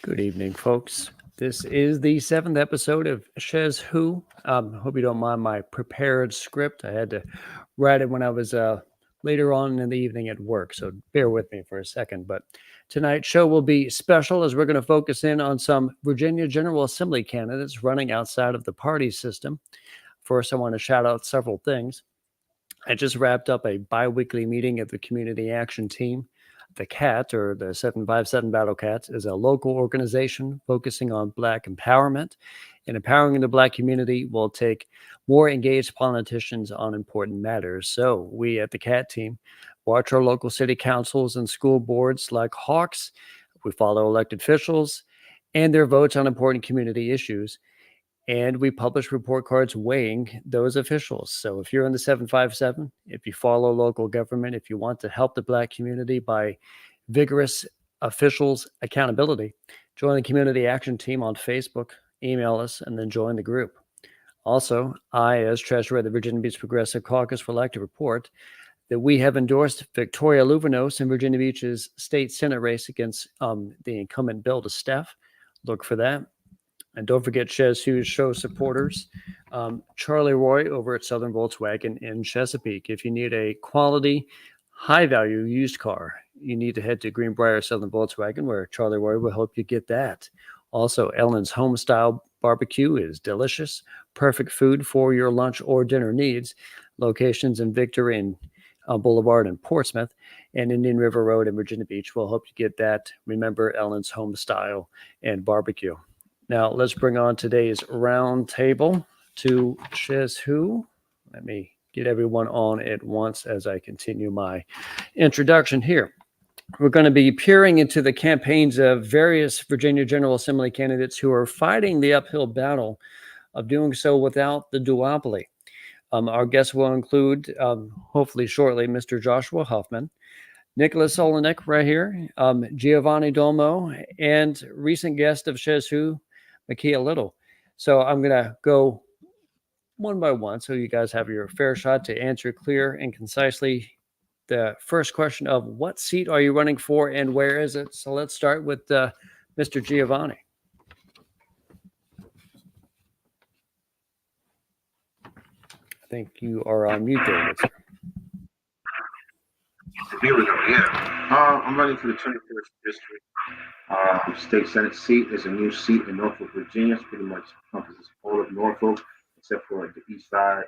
Good evening, folks. This is the 7th episode of SchezzWho. Hope you don't mind my prepared script. I had to write it when I was later on in the evening at work, so bear with me for a second. But tonight's show will be special as we're going to focus in on some Virginia General Assembly candidates running outside of the party system. First, I want to shout out several things. I just wrapped up a bi-weekly meeting of the Community Action Team. The CAT, or the 757 Battle Cats, is a local organization focusing on Black empowerment. And empowering the Black community will take more engaged politicians on important matters. So we at the CAT team watch our local city councils and school boards like hawks. We follow elected officials and their votes on important community issues. And we publish report cards weighing those officials. So if you're in the 757, if you follow local government, if you want to help the Black community by vigorous officials accountability, join the Community Action Team on Facebook, email us, and then join the group. Also, I, as treasurer of the Virginia Beach Progressive Caucus, would like to report that we have endorsed Victoria Louvernos in Virginia Beach's state Senate race against the incumbent Bill DeSteff. Look for that. And don't forget SchezzWho's show supporters, Charlie Roy over at Southern Volkswagen in Chesapeake. If you need a quality, high-value used car, you need to head to Greenbrier Southern Volkswagen, where Charlie Roy will help you get that. Also, Ellen's Homestyle Barbecue is delicious, perfect food for your lunch or dinner needs. Locations in Victory and Boulevard in Portsmouth and Indian River Road in Virginia Beach will help you get that. Remember, Ellen's Homestyle and Barbecue. Now, let's bring on today's round table to SchezzWho. Let me get everyone on at once as I continue my introduction here. We're going to be peering into the campaigns of various Virginia General Assembly candidates who are fighting the uphill battle of doing so without the duopoly. Our guests will include, hopefully shortly, Mr. Joshua Huffman, Nicholas Olenik right here, Gio Dolmo, and recent guest of SchezzWho, Makya Little. So I'm going to go one by one so you guys have your fair shot to answer clear and concisely the first question of what seat are you running for and where is it? So let's start with Mr. Giovanni. I think you are on mute there, sir. Here we go, yeah. I'm running for the 21st District. State Senate seat is a new seat in Norfolk, Virginia. It's pretty much encompasses all of Norfolk, except for the east side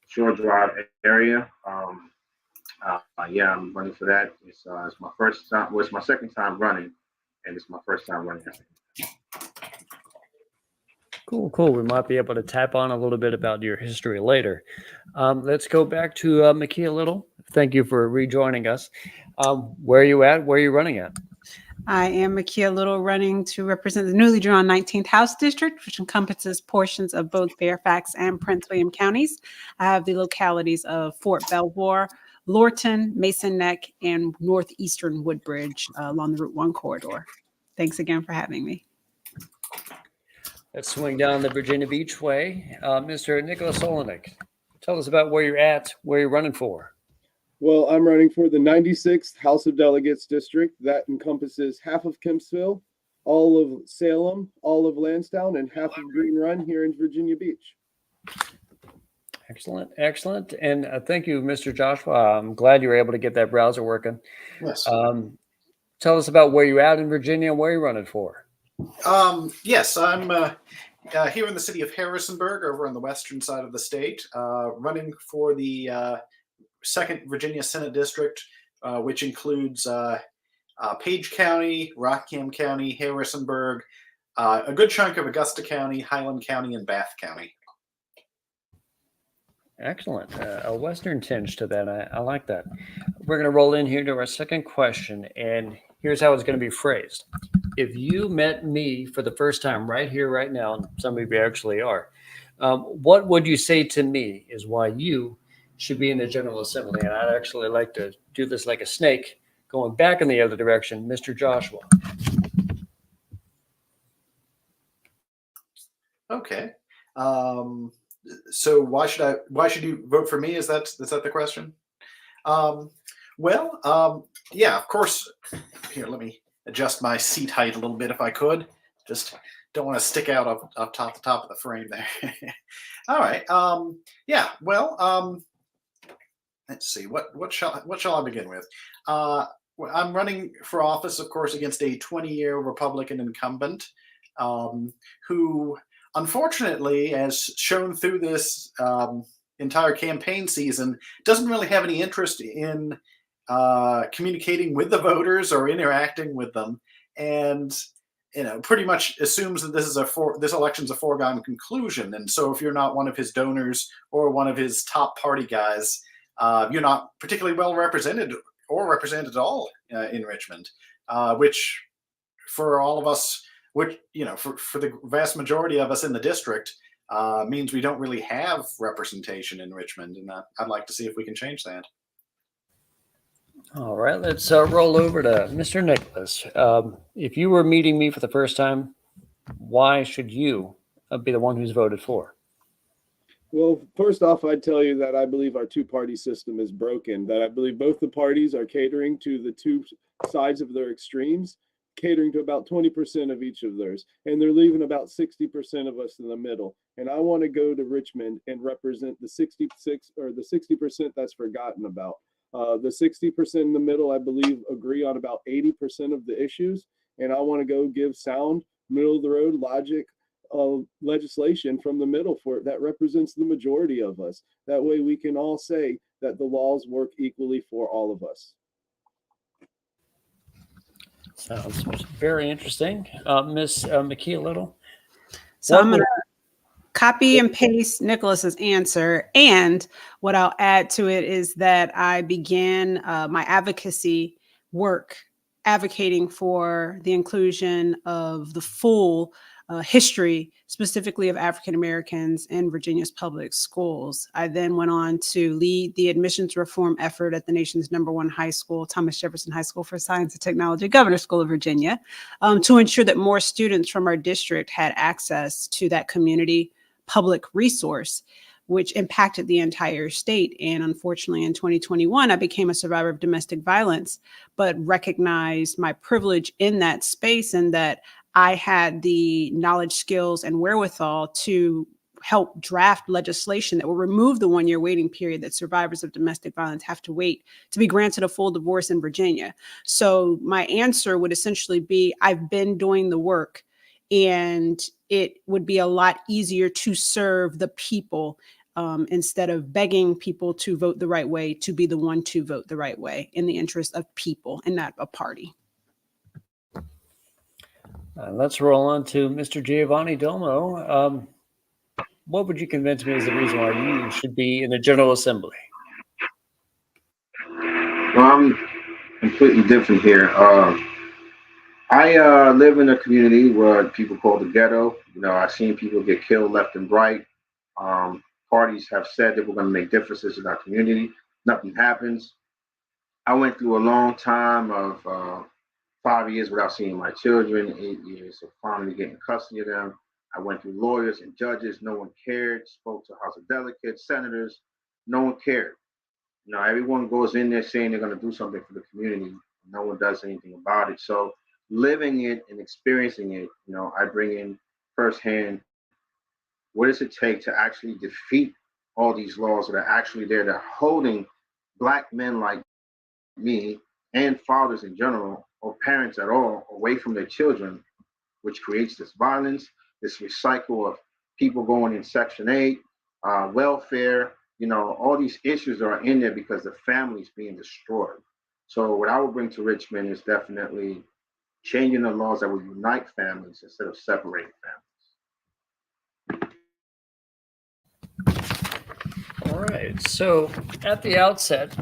Shore Drive area. Yeah, I'm running for that. It's my first time. Well, it's my second time running, and it's my first time running. Cool. We might be able to tap on a little bit about your history later. Let's go back to Makya Little. Thank you for rejoining us. Where are you at? Where are you running at? I am Makya Little, running to represent the newly drawn 19th House District, which encompasses portions of both Fairfax and Prince William counties. I have the localities of Fort Belvoir, Lorton, Mason Neck, and northeastern Woodbridge along the Route 1 corridor. Thanks again for having me. Let's swing down the Virginia Beach way. Mr. Nicholas Olenik, tell us about where you're at, where you're running for. Well, I'm running for the 96th House of Delegates District. That encompasses half of Kempsville, all of Salem, all of Lansdowne, and half of Green Run here in Virginia Beach. Excellent. And thank you, Mr. Joshua. I'm glad you were able to get that browser working. Yes. Tell us about where you're at in Virginia and where you're running for. Yes, I'm here in the city of Harrisonburg, over on the western side of the state, running for the 2nd Virginia Senate District, which includes Page County, Rockham County, Harrisonburg, a good chunk of Augusta County, Highland County, and Bath County. Excellent. A western tinge to that. I like that. We're going to roll in here to our second question, and here's how it's going to be phrased. If you met me for the first time right here, right now, and some of you actually are, what would you say to me is why you should be in the General Assembly? And I'd actually like to do this like a snake, going back in the other direction. Mr. Joshua. Okay. So why should you vote for me? Is that the question? Yeah, of course. Here, let me adjust my seat height a little bit if I could. Just don't want to stick out up top the top of the frame there. All right. Yeah. Well. Let's see. What shall I begin with? I'm running for office, of course, against a 20-year Republican incumbent who, unfortunately, as shown through this entire campaign season, doesn't really have any interest in communicating with the voters or interacting with them, and pretty much assumes that this election's a foregone conclusion. And so, if you're not one of his donors or one of his top party guys, you're not particularly well represented or represented at all in Richmond, which for all of us, which for the vast majority of us in the district, means we don't really have representation in Richmond, and I'd like to see if we can change that. All right, let's roll over to Mr. Nicholas. If you were meeting me for the first time, why should you be the one who's voted for? Well, first off, I'd tell you that I believe our two-party system is broken, that I believe both the parties are catering to the two sides of their extremes, catering to about 20% of each of theirs, and they're leaving about 60% of us in the middle. And I want to go to Richmond and represent the 66 or the 60% that's forgotten about. The 60% in the middle, I believe, agree on about 80% of the issues, and I want to go give sound, middle of the road logic legislation from the middle for it that represents the majority of us. That way we can all say that the laws work equally for all of us. Sounds very interesting. Miss Makya Little? So I'm going to copy and paste Nicholas's answer. And what I'll add to it is that I began my advocacy work advocating for the inclusion of the full history, specifically of African Americans in Virginia's public schools. I then went on to lead the admissions reform effort at the nation's #1 high school, Thomas Jefferson High School for Science and Technology, Governor's School of Virginia, to ensure that more students from our district had access to that community public resource, which impacted the entire state. And unfortunately, in 2021, I became a survivor of domestic violence, but recognized my privilege in that space and that I had the knowledge, skills, and wherewithal to help draft legislation that will remove the 1-year waiting period that survivors of domestic violence have to wait to be granted a full divorce in Virginia. So my answer would essentially be, I've been doing the work, and it would be a lot easier to serve the people instead of begging people to vote the right way, to be the one to vote the right way in the interest of people and not a party. Let's roll on to Mr. Gio Dolmo. What would you convince me is the reason why you should be in the General Assembly? Well, I'm completely different here. I live in a community where people call the ghetto. I've seen people get killed left and right. Parties have said that we're going to make differences in our community. Nothing happens. I went through a long time of 5 years without seeing my children, 8 years of finally getting custody of them. I went through lawyers and judges. No one cared. Spoke to House of Delegates, senators. No one cared. Everyone goes in there saying they're going to do something for the community. No one does anything about it. So living it and experiencing it, I bring in firsthand, what does it take to actually defeat all these laws that are actually there, that are holding Black men like me and fathers in general, or parents at all, away from their children, which creates this violence, this recycle of people going in Section 8, welfare, all these issues are in there because the family's being destroyed. So what I would bring to Richmond is definitely changing the laws that will unite families instead of separating families. All right. So at the outset,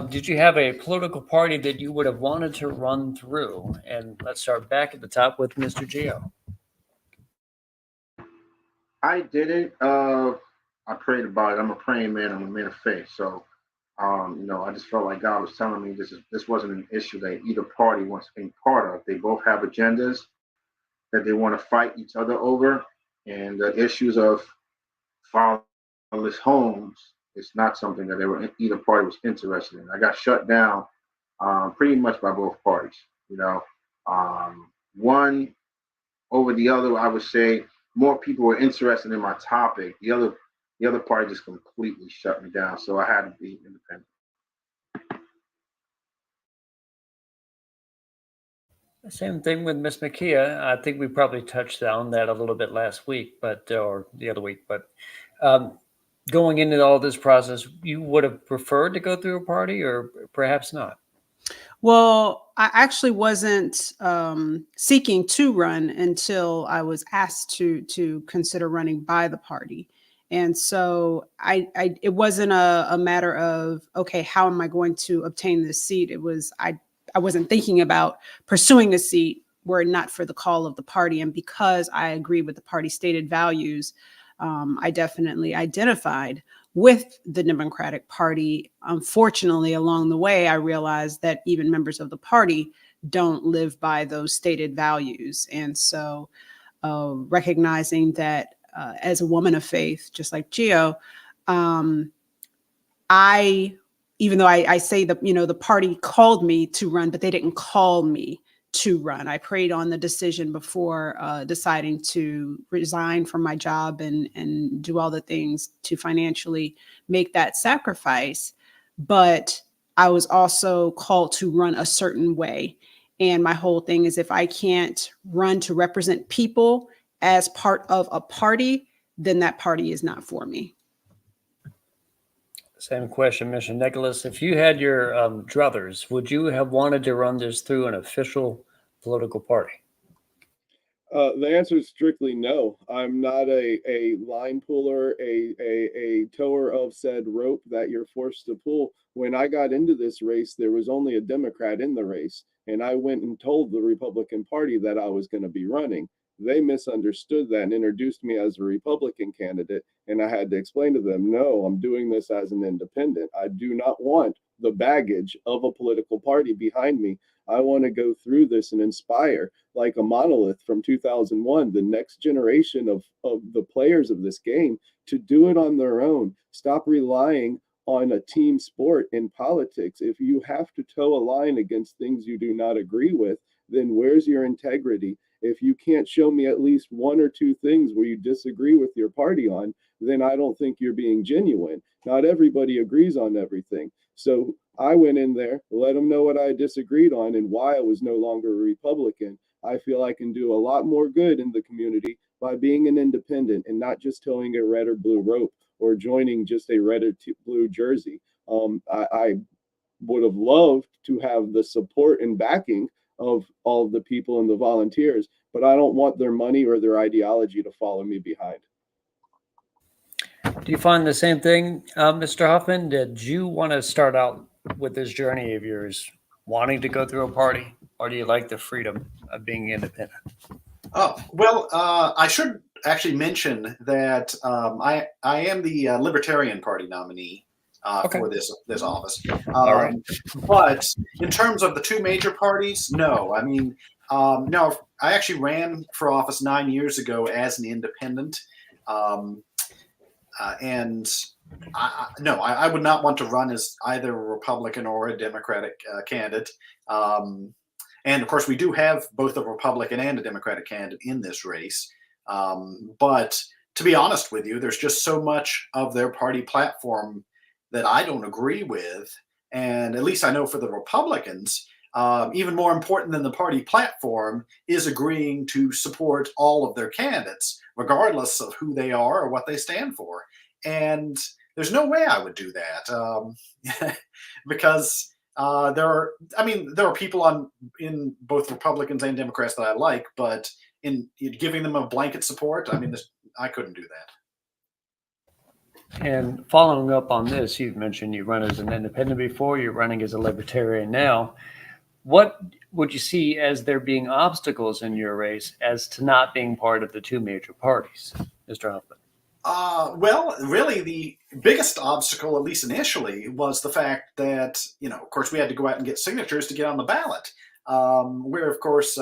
did you have a political party that you would have wanted to run through? And let's start back at the top with Mr. Gio. I didn't. I prayed about it. I'm a praying man. I'm a man of faith. So, I just felt like God was telling me this wasn't an issue that either party wants to be part of. They both have agendas that they want to fight each other over, and the issues of fatherless homes is not something that either party was interested in. I got shut down pretty much by both parties. One over the other, I would say more people were interested in my topic. The other party just completely shut me down, so I had to be independent. Same thing with Miss Makya. I think we probably touched on that a little bit last week, or the other week. But um, going into all this process, you would have preferred to go through a party, or perhaps not. Well, I actually wasn't seeking to run until I was asked to consider running by the party. And so it wasn't a matter of, okay, how am I going to obtain this seat? It was, I wasn't thinking about pursuing a seat were it not for the call of the party. And because I agree with the party's stated values, I definitely identified with the Democratic Party. Unfortunately, along the way, I realized that even members of the party don't live by those stated values. And so recognizing that as a woman of faith, just like Gio, I, even though I say that, the party called me to run, but they didn't call me to run. I prayed on the decision before deciding to resign from my job and do all the things to financially make that sacrifice. But I was also called to run a certain way. And my whole thing is, if I can't run to represent people as part of a party, then that party is not for me. Same question, Mr. Nicholas. If you had your druthers, would you have wanted to run this through an official political party? The answer is strictly no. I'm not a line puller, a tower of said rope that you're forced to pull. When I got into this race, there was only a Democrat in the race, and I went and told the Republican Party that I was going to be running. They misunderstood that and introduced me as a Republican candidate, and I had to explain to them, no, I'm doing this as an independent. I do not want the baggage of a political party behind me. I want to go through this and inspire, like a monolith from 2001, the next generation of the players of this game to do it on their own. Stop relying on a team sport in politics. If you have to toe a line against things you do not agree with, then where's your integrity? If you can't show me at least one or two things where you disagree with your party on, then I don't think you're being genuine. Not everybody agrees on everything. So I went in there, let them know what I disagreed on and why I was no longer a Republican. I feel I can do a lot more good in the community by being an independent and not just towing a red or blue rope or joining just a red or blue jersey. I would have loved to have the support and backing of all of the people and the volunteers, but I don't want their money or their ideology to follow me behind. Do you find the same thing, Mr. Huffman? Did you want to start out with this journey of yours wanting to go through a party, or do you like the freedom of being independent? Oh, well, I should actually mention that I am the Libertarian Party nominee for this office. All right. But in terms of the two major parties, no. I mean, no, I actually ran for office 9 years ago as an independent. And no, I would not want to run as either a Republican or a Democratic candidate. And of course, we do have both a Republican and a Democratic candidate in this race. But to be honest with you, there's just so much of their party platform that I don't agree with. And at least I know for the Republicans, even more important than the party platform is agreeing to support all of their candidates, regardless of who they are or what they stand for. And there's no way I would do that because there are people in both Republicans and Democrats that I like, but in giving them a blanket support, I couldn't do that. And following up on this, you've mentioned you run as an independent before, you're running as a libertarian now. What would you see as there being obstacles in your race as to not being part of the two major parties, Mr. Huffman? Well, really, the biggest obstacle, at least initially, was the fact that, of course, we had to go out and get signatures to get on the ballot, where, of course,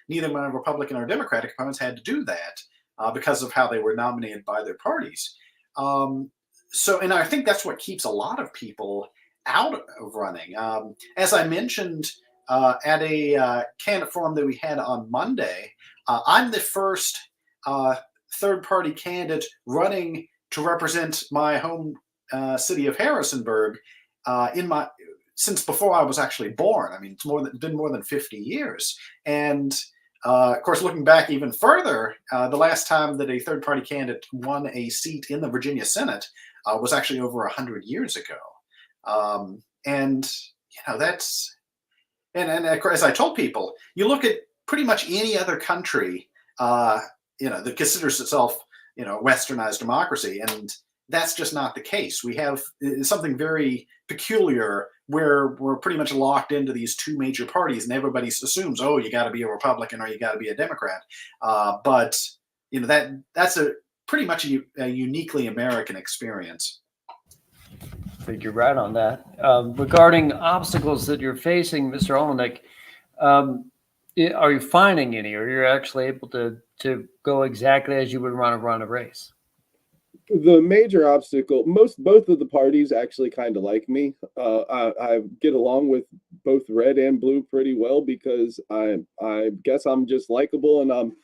neither my Republican or Democratic opponents had to do that because of how they were nominated by their parties. And I think that's what keeps a lot of people out of running. As I mentioned, at a candidate forum that we had on Monday. I'm the first third-party candidate running to represent my home city of Harrisonburg since before I was actually born. I mean, it's been more than 50 years. And of course, looking back even further, the last time that a third-party candidate won a seat in the Virginia Senate was actually over 100 years ago. And that's and of course, as I told people, you look at pretty much any other country, that considers itself, westernized democracy, and that's just not the case. We have something very peculiar where we're pretty much locked into these two major parties, and everybody assumes, oh, you got to be a Republican or you got to be a Democrat. But that's a pretty much a uniquely American experience. I think you're right on that. Regarding obstacles that you're facing, Mr. Olenik, are you finding any, or you're actually able to go exactly as you would run a race? The major obstacle, both of the parties actually kind of like me. I get along with both red and blue pretty well because I guess I'm just likable and I'm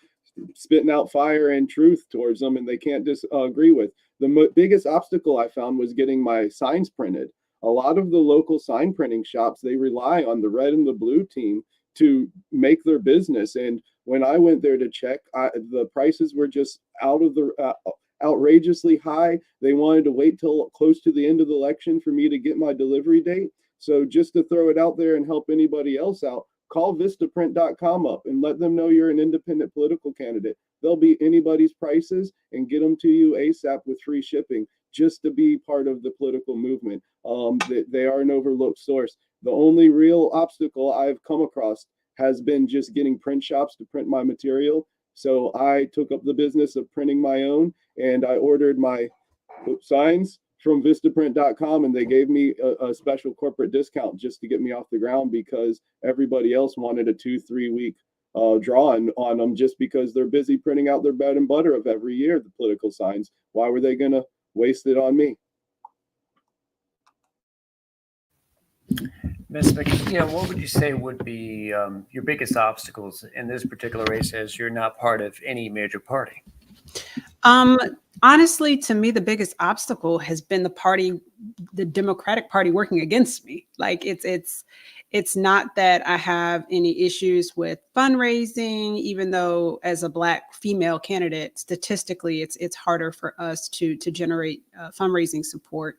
spitting out fire and truth towards them, and they can't disagree with. The biggest obstacle I found was getting my signs printed. A lot of the local sign printing shops, they rely on the red and the blue team to make their business. And when I went there to check, the prices were just outrageously high. They wanted to wait till close to the end of the election for me to get my delivery date. So just to throw it out there and help anybody else out, call vistaprint.com up and let them know you're an independent political candidate. They'll beat anybody's prices and get them to you ASAP with free shipping, just to be part of the political movement. They are an overlooked source. The only real obstacle I've come across has been just getting print shops to print my material. So I took up the business of printing my own, and I ordered my signs from vistaprint.com, and they gave me a special corporate discount just to get me off the ground, because everybody else wanted a 2-3 week draw on them, just because they're busy printing out their bread and butter of every year, the political signs. Why were they going to waste it on me? Ms. Makya, what would you say would be your biggest obstacles in this particular race, as you're not part of any major party? Honestly, to me, the biggest obstacle has been the Democratic Party working against me. Like it's not that I have any issues with fundraising, even though as a Black female candidate, statistically, it's harder for us to generate fundraising support.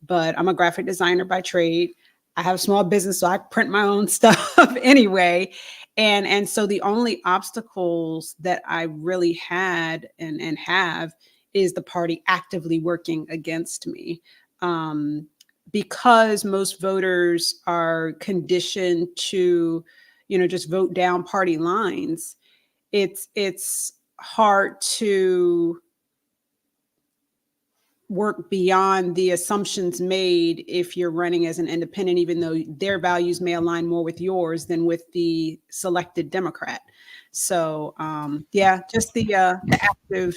But I'm a graphic designer by trade. I have a small business, so I print my own stuff anyway. And so the only obstacles that I really had and have is the party actively working against me. Because most voters are conditioned to, just vote down party lines, it's hard to work beyond the assumptions made if you're running as an independent, even though their values may align more with yours than with the selected Democrat. So just the active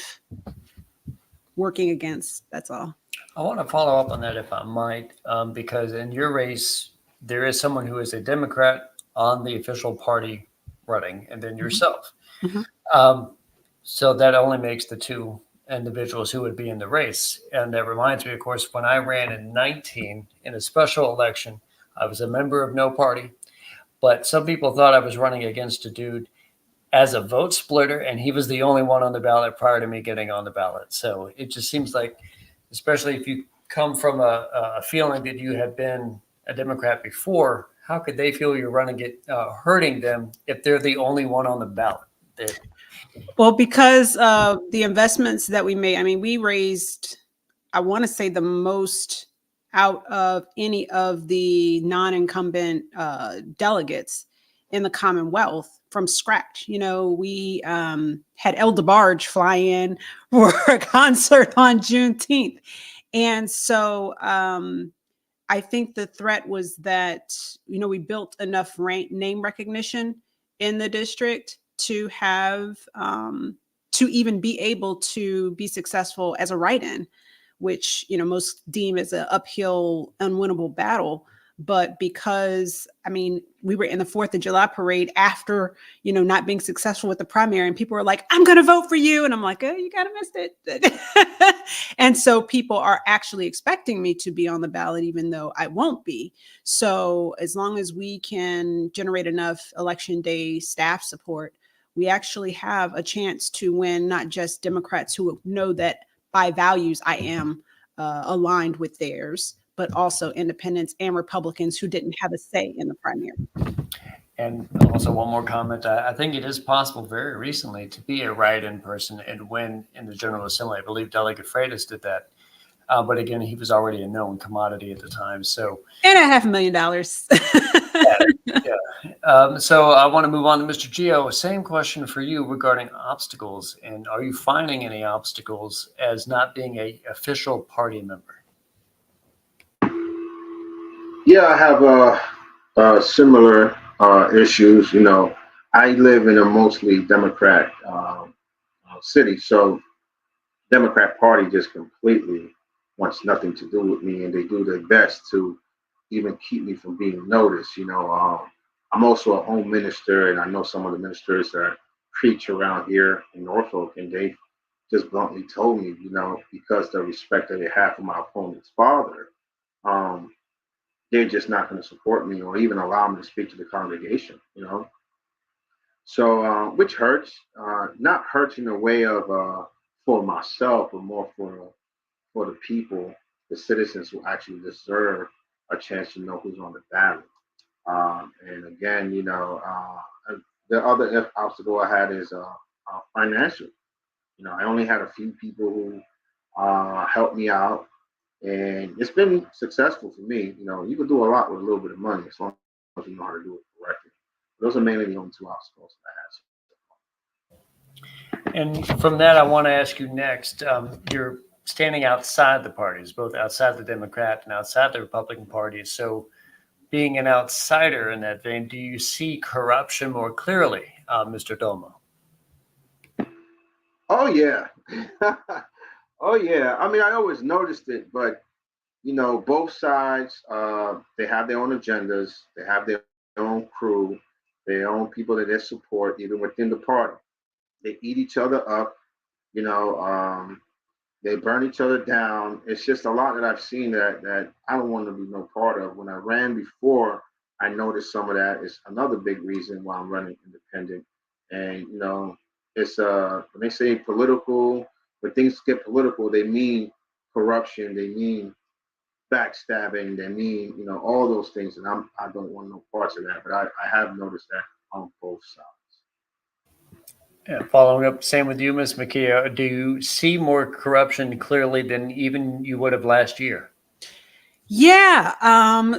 working against, that's all. I want to follow up on that, if I might, because in your race, there is someone who is a Democrat on the official party running, and then yourself. Mm-hmm. So that only makes the two individuals who would be in the race. And that reminds me, of course, when I ran in 19 in a special election, I was a member of no party, but some people thought I was running against a dude as a vote splitter, and he was the only one on the ballot prior to me getting on the ballot. So it just seems like, especially if you come from a feeling that you have been a Democrat before, how could they feel you're running it, hurting them if they're the only one on the ballot? Well, because of the investments that we made, I mean, we raised, I want to say, the most out of any of the non-incumbent delegates in the Commonwealth from scratch. We had El DeBarge fly in for a concert on Juneteenth. And so I think the threat was that, we built enough name recognition in the district to have, to even be able to be successful as a write-in, which, most deem as an uphill, unwinnable battle. But because, I mean, we were in the 4th of July parade after, you know, not being successful with the primary, and people were like, I'm going to vote for you. And I'm like, oh, you kind of missed it. And so people are actually expecting me to be on the ballot, even though I won't be. So as long as we can generate enough election day staff support, we actually have a chance to win, not just Democrats who know that by values I am aligned with theirs, but also independents and Republicans who didn't have a say in the primary. And also one more comment. I think it is possible very recently to be a write-in person and win in the General Assembly. I believe Delegate Freitas did that. But again, he was already a known commodity at the time. So, and $500,000. yeah. So I want to move on to Mr. Gio. Same question for you regarding obstacles. And are you finding any obstacles as not being a official party member? Yeah, I have similar issues. You know, I live in a mostly Democrat city, so Democrat Party just completely wants nothing to do with me, and they do their best to even keep me from being noticed. You know, I'm also a home minister, and I know some of the ministers that preach around here in Norfolk, and they just bluntly told me, you know, because the respect that they have for my opponent's father, um, they're just not going to support me or even allow me to speak to the congregation, you know. So, which hurts, not hurts in a way of for myself, but more for the people, the citizens who actually deserve a chance to know who's on the ballot. And again, you know, the other obstacle I had is financial. You know, I only had a few people who helped me out, and it's been successful for me. You know, you can do a lot with a little bit of money as long as you know how to do it correctly. Those are mainly the only two obstacles that I have. And from that, I want to ask you next. You're standing outside the parties, both outside the Democrat and outside the Republican parties. So, being an outsider in that vein, do you see corruption more clearly, Mr. Dolmo? Oh yeah, oh yeah. I mean, I always noticed it, but you know, both sides they have their own agendas, they have their own crew, their own people that they support, even within the party. They eat each other up. You know, they burn each other down. It's just a lot that I've seen that I don't want to be no part of. When I ran before, I noticed some of that is another big reason why I'm running independent. And you know, it's when they say political, when things get political, they mean corruption, they mean backstabbing, they mean, you know, all those things, and I don't want no parts of that. But I have noticed that on both sides. Yeah, following up, same with you, Ms. Makya. Do you see more corruption clearly than even you would have last year? Yeah.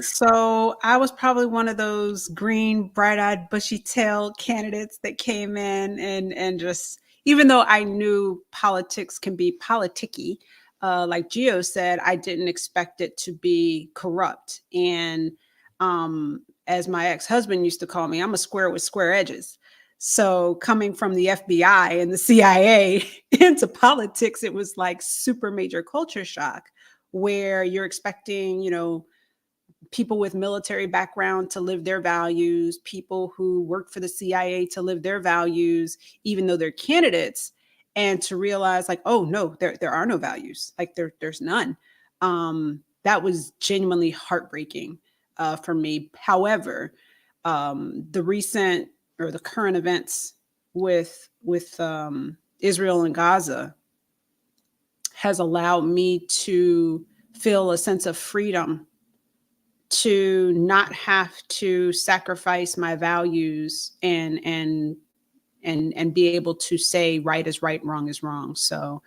So I was probably one of those green, bright-eyed, bushy-tailed candidates that came in and just, even though I knew politics can be politicky, like Gio said, I didn't expect it to be corrupt. And as my ex-husband used to call me, I'm a square with square edges. So coming from the FBI and the CIA into politics, it was like super major culture shock where you're expecting, you know, people with military background to live their values, people who work for the CIA to live their values, even though they're candidates, and to realize like, oh no, there are no values. Like there's none. That was genuinely heartbreaking for me. However, the recent or the current events with Israel and Gaza has allowed me to feel a sense of freedom to not have to sacrifice my values and be able to say right is right, wrong is wrong. So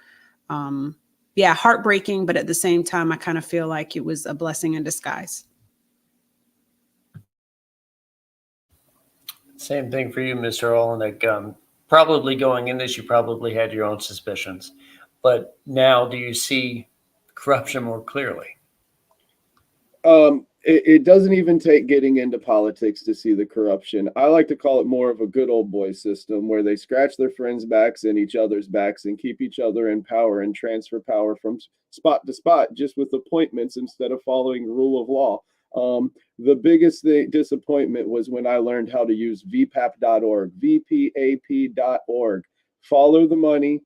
yeah, heartbreaking, but at the same time, I kind of feel like it was a blessing in disguise. Same thing for you, Mr. Olenik. Probably going in this, you probably had your own suspicions. But now, do you see corruption more clearly? It doesn't even take getting into politics to see the corruption. I like to call it more of a good old boy system where they scratch their friends' backs and each other's backs and keep each other in power and transfer power from spot to spot just with appointments instead of following rule of law. The biggest disappointment was when I learned how to use vpap.org, vpap.org. Follow the money,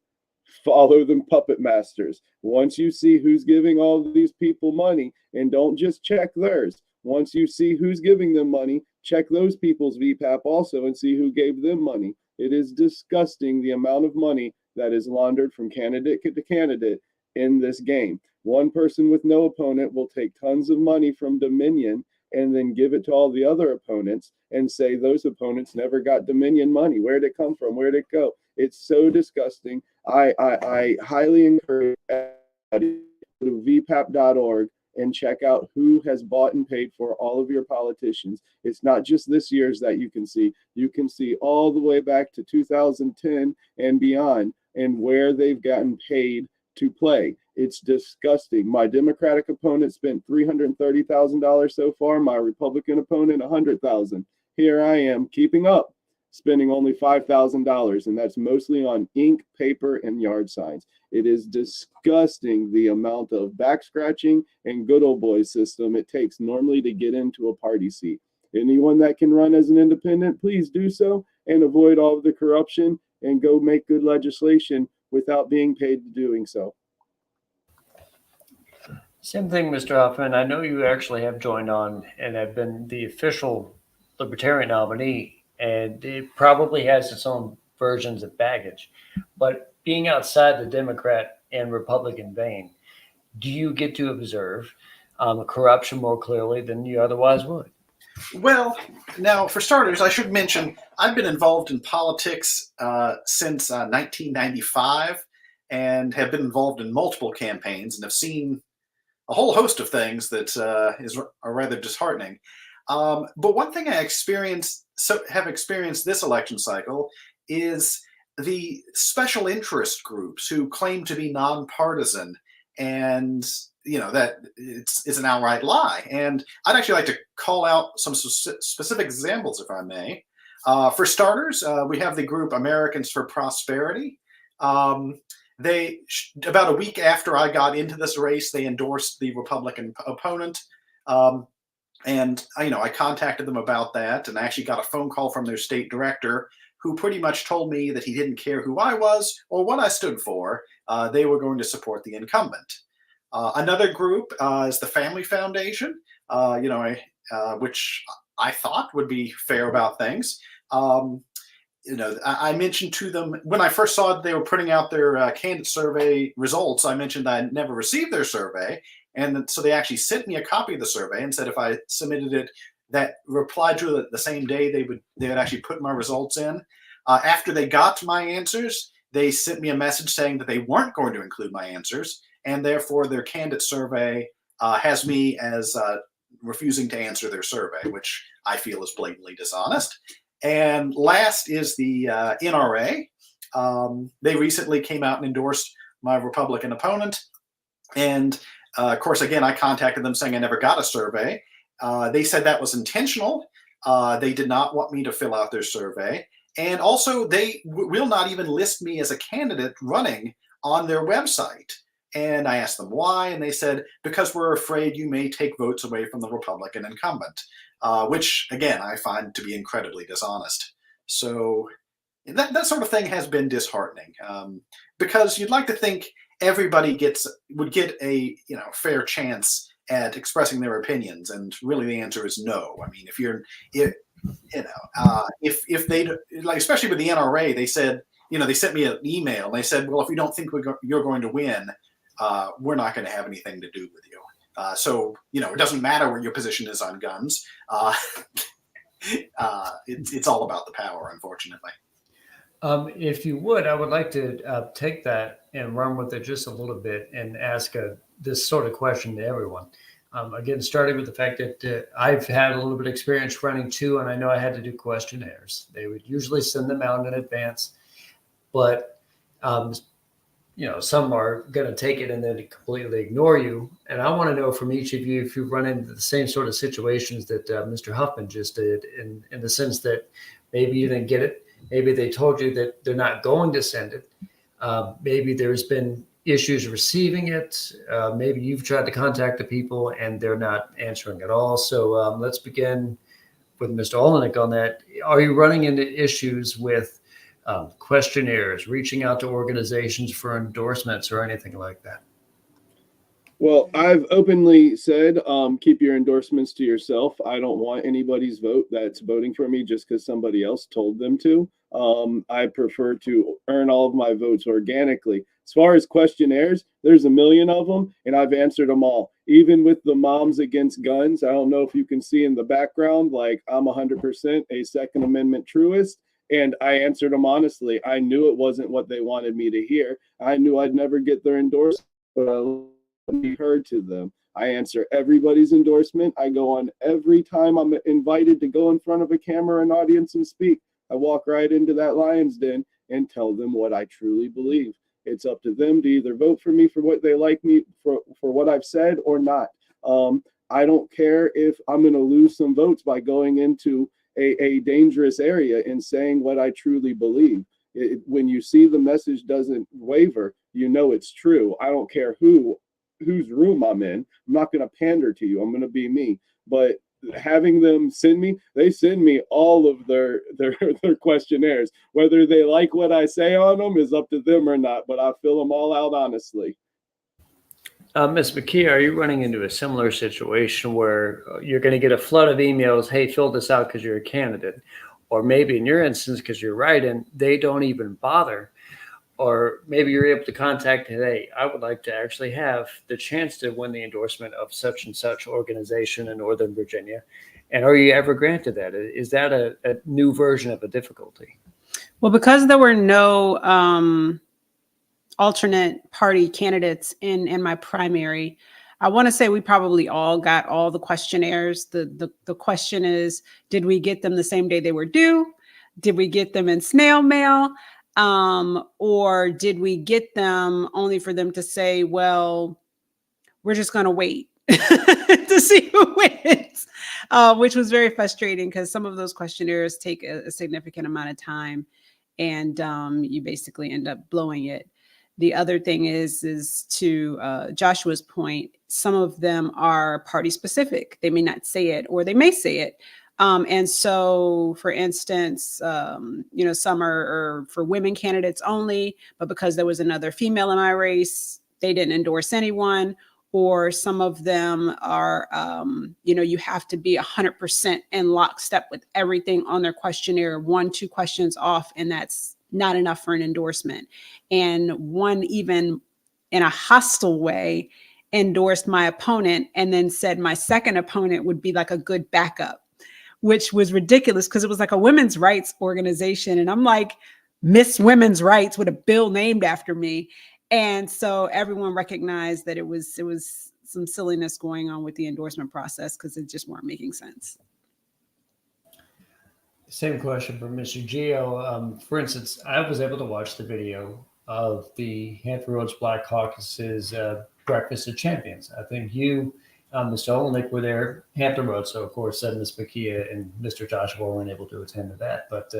follow the puppet masters. Once you see who's giving all these people money, and don't just check theirs. Once you see who's giving them money, check those people's VPAP also and see who gave them money. It is disgusting the amount of money that is laundered from candidate to candidate in this game. One person with no opponent will take tons of money from Dominion and then give it to all the other opponents and say those opponents never got Dominion money. Where'd it come from? Where'd it go? It's so disgusting. I highly encourage everybody to go to vpap.org and check out who has bought and paid for all of your politicians. It's not just this year's that you can see. You can see all the way back to 2010 and beyond and where they've gotten paid to play. It's disgusting. My Democratic opponent spent $330,000 so far. My Republican opponent, $100,000. Here I am keeping up, spending only $5,000, and that's mostly on ink, paper, and yard signs. It is disgusting the amount of back scratching and good old boy system it takes normally to get into a party seat. Anyone that can run as an independent, please do so and avoid all of the corruption and go make good legislation without being paid to doing so. Same thing, Mr. Huffman. I know you actually have joined on and have been the official Libertarian nominee, and it probably has its own versions of baggage. But being outside the Democrat and Republican vein, do you get to observe corruption more clearly than you otherwise would? Well, now, for starters, I should mention I've been involved in politics since 1995 and have been involved in multiple campaigns and have seen a whole host of things that are rather disheartening. But one thing I have experienced this election cycle is the special interest groups who claim to be nonpartisan, and that it's an outright lie. And I'd actually like to call out some specific examples, if I may. For starters, we have the group Americans for Prosperity. They, about a week after I got into this race, they endorsed the Republican opponent. And I contacted them about that, and I actually got a phone call from their state director who pretty much told me that he didn't care who I was or what I stood for. They were going to support the incumbent. Another group is the Family Foundation, which I thought would be fair about things. I mentioned to them when I first saw they were putting out their candidate survey results. I mentioned I had never received their survey. And so they actually sent me a copy of the survey and said if I submitted it, that replied to it the same day, they would actually put my results in. After they got my answers, they sent me a message saying that they weren't going to include my answers, and therefore their candidate survey has me as refusing to answer their survey, which I feel is blatantly dishonest. And last is the NRA. They recently came out and endorsed my Republican opponent, and of course, again, I contacted them saying I never got a survey. They said that was intentional. They did not want me to fill out their survey. And also, they will not even list me as a candidate running on their website. And I asked them why, and they said, because we're afraid you may take votes away from the Republican incumbent, which, again, I find to be incredibly dishonest. So that sort of thing has been disheartening, because you'd like to think everybody would get a fair chance at expressing their opinions, and really the answer is no. I mean, if they, like, especially with the NRA, they said, they sent me an email and they said, well, if we don't think you're going to win, we're not going to have anything to do with you. So it doesn't matter what your position is on guns. It's all about the power, unfortunately. If you would, I would like to take that and run with it just a little bit and ask this sort of question to everyone. Again, starting with the fact that I've had a little bit of experience running too, and I know I had to do questionnaires. They would usually send them out in advance, but some are going to take it and then completely ignore you. And I want to know from each of you if you've run into the same sort of situations that Mr. Huffman just did, in the sense that maybe you didn't get it. Maybe they told you that they're not going to send it. Maybe there's been issues receiving it. Maybe you've tried to contact the people and they're not answering at all. So let's begin with Mr. Olenik on that. Are you running into issues with questionnaires, reaching out to organizations for endorsements or anything like that? Well, I've openly said, keep your endorsements to yourself. I don't want anybody's vote that's voting for me just because somebody else told them to. I prefer to earn all of my votes organically. As far as questionnaires, there's a million of them, and I've answered them all. Even with the Moms Against Guns, I don't know if you can see in the background, like I'm 100% a Second Amendment truist, and I answered them honestly. I knew it wasn't what they wanted me to hear. I knew I'd never get their endorsement, but I be heard to them. I answer everybody's endorsement. I go on every time I'm invited to go in front of a camera and audience and speak. I walk right into that lion's den and tell them what I truly believe. It's up to them to either vote for me for what they like me for what I've said or not. I don't care if I'm going to lose some votes by going into a dangerous area and saying what I truly believe. When you see the message doesn't waver, you know it's true. I don't care whose room I'm in. I'm not going to pander to you. I'm going to be me. But having them send me all of their questionnaires. Whether they like what I say on them is up to them or not, but I fill them all out honestly. Ms. Makya, are you running into a similar situation where you're going to get a flood of emails, hey, fill this out because you're a candidate? Or maybe in your instance, because you're writing, they don't even bother. Or maybe you're able to contact, hey, I would like to actually have the chance to win the endorsement of such and such organization in Northern Virginia. And are you ever granted that? Is that a new version of a difficulty? Well, because there were no alternate party candidates in my primary, I want to say we probably all got all the questionnaires. The question is, did we get them the same day they were due? Did we get them in snail mail? Or did we get them only for them to say, well, we're just going to wait to see who wins, which was very frustrating because some of those questionnaires take a significant amount of time and you basically end up blowing it. The other thing is to Joshua's point, some of them are party specific. They may not say it or they may say it. And so, for instance, some are for women candidates only, but because there was another female in my race, they didn't endorse anyone. Or some of them are, you have to be 100% in lockstep with everything on their questionnaire, 1-2 questions off, and that's not enough for an endorsement. And one, even in a hostile way, endorsed my opponent and then said my second opponent would be like a good backup, which was ridiculous because it was like a women's rights organization. And I'm like Miss Women's Rights with a bill named after me. And so everyone recognized that it was some silliness going on with the endorsement process because it just weren't making sense. Same question for Mr. Gio. For instance, I was able to watch the video of the Hampton Roads Black Caucus's Breakfast of Champions. I think you, Mr. Olenik, were there, Hampton Roads, so of course Ms. Makya and Mr. Joshua weren't able to attend to that. But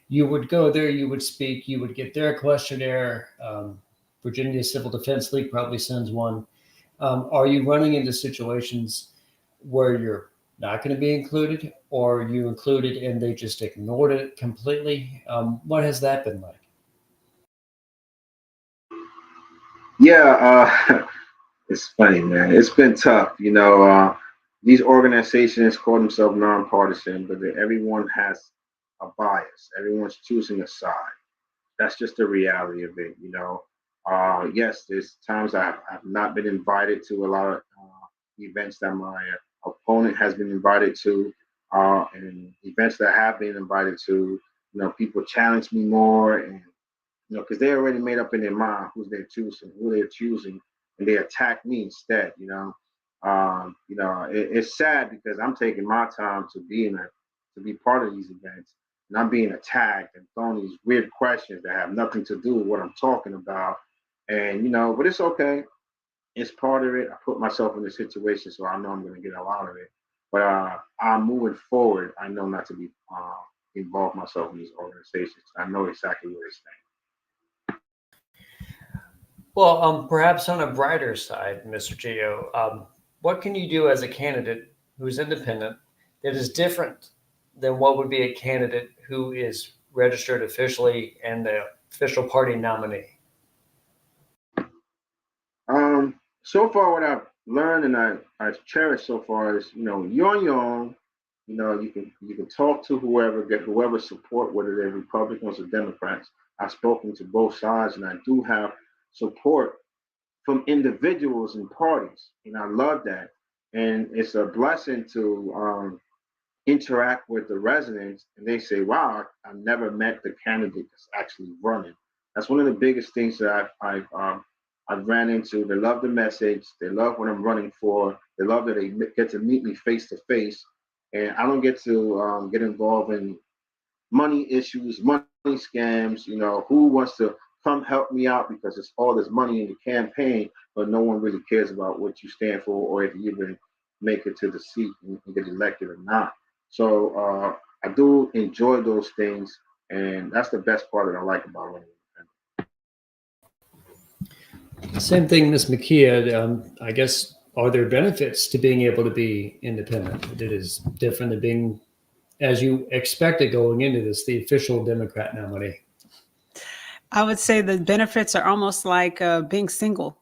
you would go there, you would speak, you would get their questionnaire. Virginia Civil Defense League probably sends one. Are you running into situations where you're not going to be included, or you included and they just ignored it completely? What has that been like? Yeah, it's funny, man. It's been tough. These organizations call themselves nonpartisan, but everyone has a bias. Everyone's choosing a side. That's just the reality of it. Yes, there's times I've not been invited to a lot of events that my opponent has been invited to, and events that I have been invited to. People challenge me more, and because they already made up in their mind who they're choosing, and they attack me instead. It's sad because I'm taking my time to be part of these events, and I'm being attacked and thrown these weird questions that have nothing to do with what I'm talking about. And but it's okay. It's part of it. I put myself in this situation, so I know I'm going to get a lot of it. But I'm moving forward. I know not to be involve myself in these organizations. I know exactly where it's Well, perhaps on a brighter side, Mr. Gio, what can you do as a candidate who's independent that is different than what would be a candidate who is registered officially and the official party nominee? So far, what I've learned and I've cherished so far is, you're on your own. You can talk to whoever, get whoever support, whether they're Republicans or Democrats. I've spoken to both sides, and I do have support from individuals and parties, and I love that. And it's a blessing to interact with the residents, and they say, "Wow, I've never met the candidate that's actually running." That's one of the biggest things that I've ran into. They love the message. They love what I'm running for. They love that they get to meet me face to face, and I don't get to get involved in money issues, money scams. Who wants to come help me out because it's all this money in the campaign, but no one really cares about what you stand for or if you even make it to the seat and get elected or not. So I do enjoy those things, and that's the best part that I like about running. Same thing, Ms. Makya. I guess, are there benefits to being able to be independent that is different than being, as you expected going into this, the official Democrat nominee? I would say the benefits are almost like being single,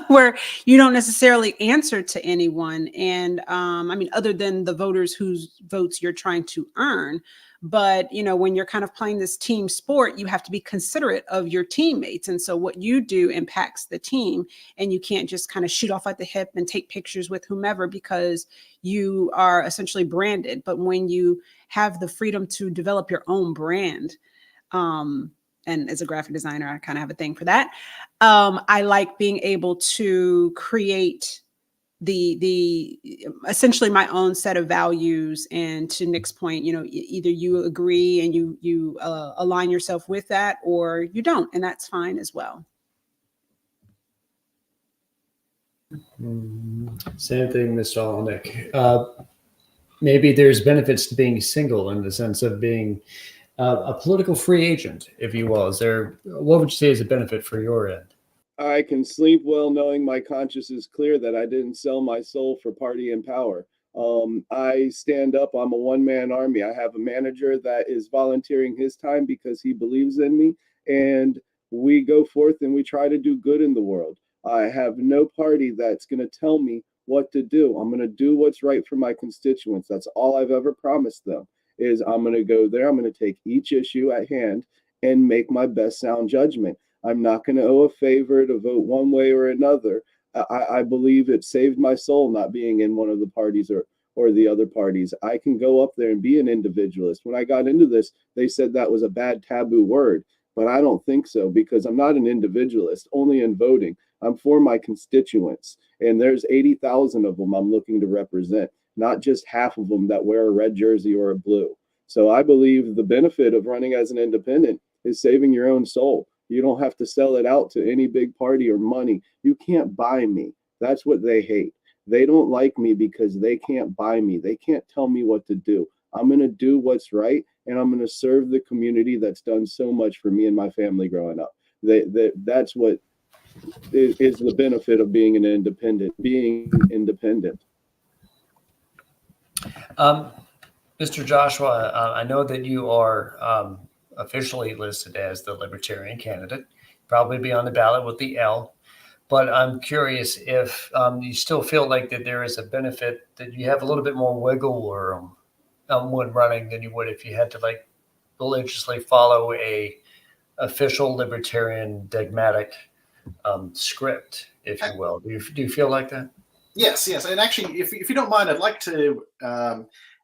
where you don't necessarily answer to anyone. And I mean, other than the voters whose votes you're trying to earn. But, when you're kind of playing this team sport, you have to be considerate of your teammates. And so what you do impacts the team. And you can't just kind of shoot off at the hip and take pictures with whomever because you are essentially branded. But when you have the freedom to develop your own brand, and as a graphic designer, I kind of have a thing for that. I like being able to create the essentially my own set of values. And to Nick's point, either you agree and you align yourself with that, or you don't, and that's fine as well. Same thing, Mr. Olenik. Maybe there's benefits to being single in the sense of being a political free agent, if you will. What would you say is a benefit for your end? I can sleep well knowing my conscience is clear that I didn't sell my soul for party and power. I stand up. I'm a one-man army. I have a manager that is volunteering his time because he believes in me, and we go forth and we try to do good in the world. I have no party that's going to tell me what to do. I'm going to do what's right for my constituents. That's all I've ever promised them. Is I'm going to go there. I'm going to take each issue at hand and make my best sound judgment. I'm not going to owe a favor to vote one way or another. I believe it saved my soul not being in one of the parties or the other parties. I can go up there and be an individualist. When I got into this, they said that was a bad taboo word, but I don't think so because I'm not an individualist, only in voting. I'm for my constituents, and there's 80,000 of them I'm looking to represent, not just half of them that wear a red jersey or a blue. So I believe the benefit of running as an independent is saving your own soul. You don't have to sell it out to any big party or money. You can't buy me. That's what they hate. They don't like me because they can't buy me. They can't tell me what to do. I'm going to do what's right, and I'm going to serve the community that's done so much for me and my family growing up. That's what is the benefit of being an independent, being independent. Mr. Joshua, I know that you are officially listed as the Libertarian candidate, probably be on the ballot with the L. But I'm curious if you still feel like that there is a benefit that you have a little bit more wiggle room when running than you would if you had to religiously follow a official Libertarian dogmatic script, if you will. Do you feel like that? Yes. And actually, if you don't mind, I'd like to.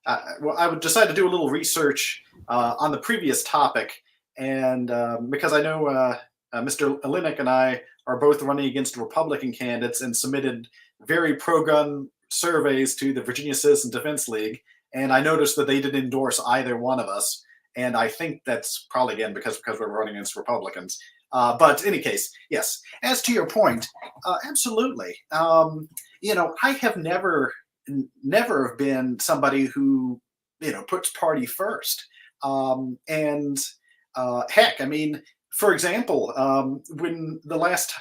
I would decide to do a little research on the previous topic, and because I know Mr. Olenik and I are both running against Republican candidates and submitted very pro-gun surveys to the Virginia Citizen Defense League, and I noticed that they didn't endorse either one of us, and I think that's probably again because we're running against Republicans. But in any case, yes. As to your point, absolutely. I have never been somebody who puts party first. And heck, I mean, for example, when the last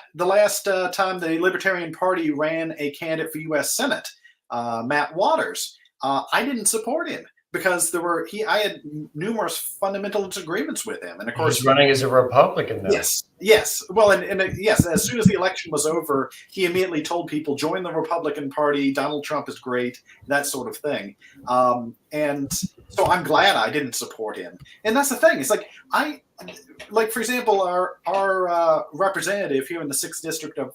time the Libertarian Party ran a candidate for U.S. Senate, Matt Waters, I didn't support him because I had numerous fundamental disagreements with him, and of course He's running as a Republican now. Yes. Well, and yes, as soon as the election was over, he immediately told people, join the Republican Party. Donald Trump is great, that sort of thing. And so I'm glad I didn't support him. And that's the thing. It's like, for example, our representative here in the 6th District of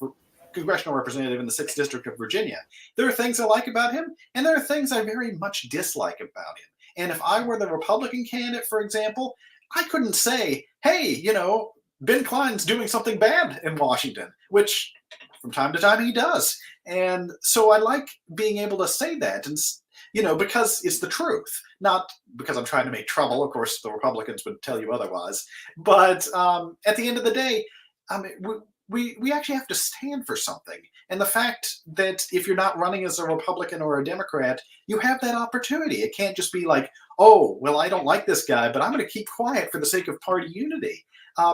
congressional representative in the 6th District of Virginia. There are things I like about him, and there are things I very much dislike about him. And if I were the Republican candidate, for example, I couldn't say, hey, Ben Klein's doing something bad in Washington, which from time to time he does. And so I like being able to say that, and because it's the truth, not because I'm trying to make trouble. Of course, the Republicans would tell you otherwise. But at the end of the day, we actually have to stand for something. And the fact that if you're not running as a Republican or a Democrat, you have that opportunity. It can't just be like, oh, well, I don't like this guy, but I'm going to keep quiet for the sake of party unity.